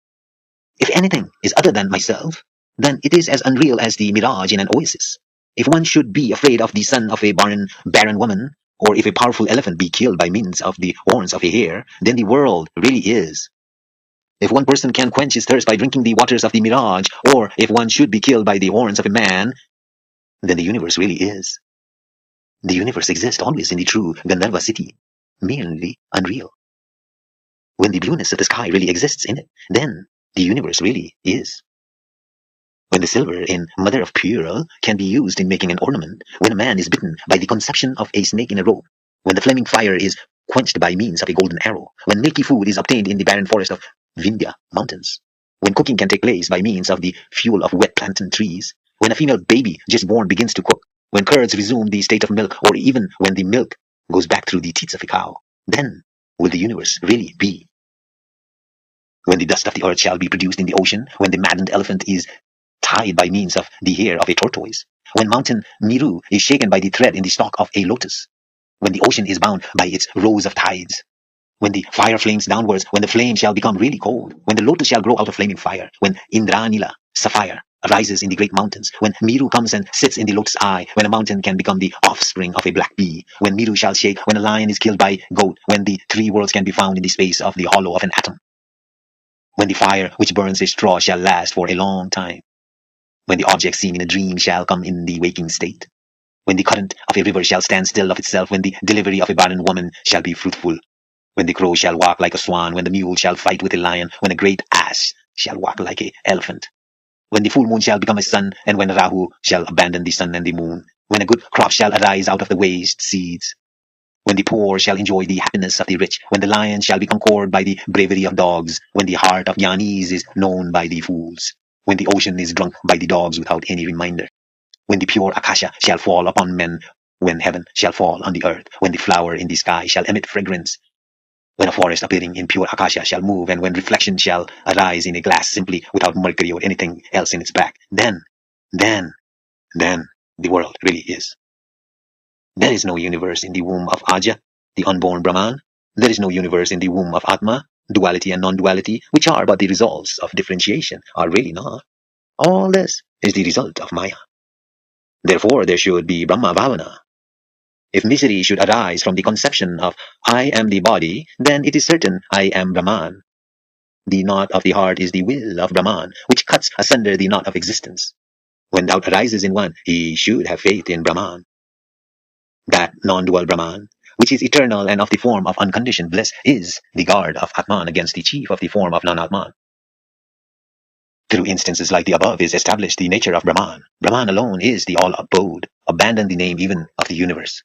If anything is other than myself, then it is as unreal as the mirage in an oasis. If one should be afraid of the son of a barren woman, or if a powerful elephant be killed by means of the horns of a hare, then the world really is. If one person can quench his thirst by drinking the waters of the mirage, or if one should be killed by the horns of a man, then the universe really is. The universe exists always in the true Gandharva city, merely unreal. When the blueness of the sky really exists in it, then the universe really is. When the silver in mother of pearl can be used in making an ornament, when a man is bitten by the conception of a snake in a rope, when the flaming fire is quenched by means of a golden arrow, when milky food is obtained in the barren forest of Vindhya mountains, when cooking can take place by means of the fuel of wet plantain trees, when a female baby just born begins to cook, when curds resume the state of milk, or even when the milk goes back through the teats of a cow, then will the universe really be. When the dust of the earth shall be produced in the ocean, when the maddened elephant is tied by means of the hair of a tortoise, when mountain Meru is shaken by the thread in the stalk of a lotus, when the ocean is bound by its rows of tides, when the fire flames downwards, when the flame shall become really cold, when the lotus shall grow out of flaming fire, when Indranila, sapphire, arises in the great mountains, when Meru comes and sits in the lotus eye, when a mountain can become the offspring of a black bee, when Meru shall shake, when a lion is killed by goat, when the three worlds can be found in the space of the hollow of an atom, when the fire which burns a straw shall last for a long time, when the object seen in a dream shall come in the waking state, when the current of a river shall stand still of itself, when the delivery of a barren woman shall be fruitful, when the crow shall walk like a swan, when the mule shall fight with a lion, when a great ass shall walk like an elephant, when the full moon shall become a sun, and when Rahu shall abandon the sun and the moon, when a good crop shall arise out of the waste seeds, when the poor shall enjoy the happiness of the rich, when the lion shall be conquered by the bravery of dogs, when the heart of Jnanis is known by the fools, when the ocean is drunk by the dogs without any reminder, when the pure Akasha shall fall upon men, when heaven shall fall on the earth, when the flower in the sky shall emit fragrance, when a forest appearing in pure Akasha shall move, and when reflection shall arise in a glass simply without mercury or anything else in its back, then the world really is. There is no universe in the womb of Aja, the unborn Brahman. There is no universe in the womb of Atma. Duality and non-duality, which are but the results of differentiation, are really not. All this is the result of Maya. Therefore, there should be Brahma Bhavana. If misery should arise from the conception of I am the body, then it is certain I am Brahman. The knot of the heart is the will of Brahman, which cuts asunder the knot of existence. When doubt arises in one, he should have faith in Brahman. That non-dual Brahman, which is eternal and of the form of unconditioned bliss, is the guard of Atman against the chief of the form of non-Atman. Through instances like the above is established the nature of Brahman. Brahman alone is the all-abode. Abandon the name even of the universe.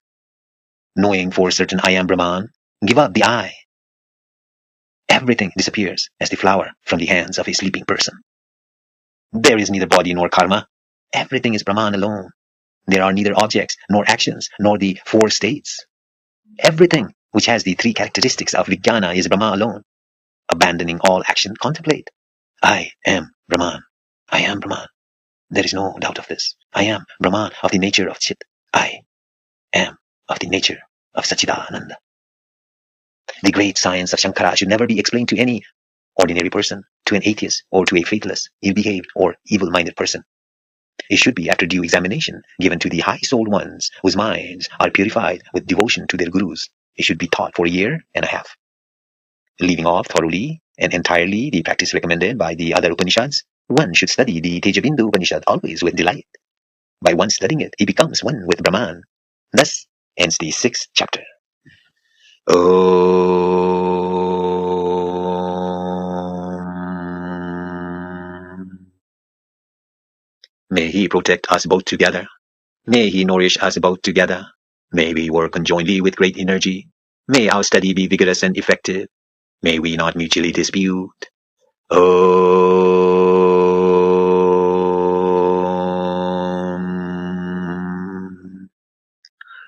Knowing for certain I am Brahman, give up the I. Everything disappears as the flower from the hands of a sleeping person. There is neither body nor karma. Everything is Brahman alone. There are neither objects nor actions nor the four states. Everything which has the three characteristics of Vijnana is Brahma alone. Abandoning all action, contemplate. I am Brahman. I am Brahman. There is no doubt of this. I am Brahman of the nature of Chit. I am of the nature of Satchidananda. The great science of Shankara should never be explained to any ordinary person, to an atheist, or to a faithless, ill-behaved, or evil-minded person. It should be, after due examination, given to the high-souled ones whose minds are purified with devotion to their gurus. It should be taught for a year and a half. Leaving off thoroughly and entirely the practice recommended by the other Upanishads, one should study the Tejobindu Upanishad always with delight. By one studying it, he becomes one with Brahman. Thus ends the 6th chapter. May he protect us both together. May he nourish us both together. May we work conjointly with great energy. May our study be vigorous and effective. May we not mutually dispute. Om.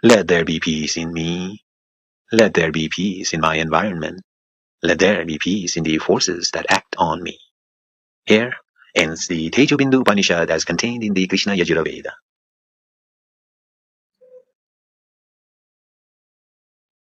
Let there be peace in me. Let there be peace in my environment. Let there be peace in the forces that act on me. Here ends the Tejobindu Upanishad as contained in the Krishna Yajurveda.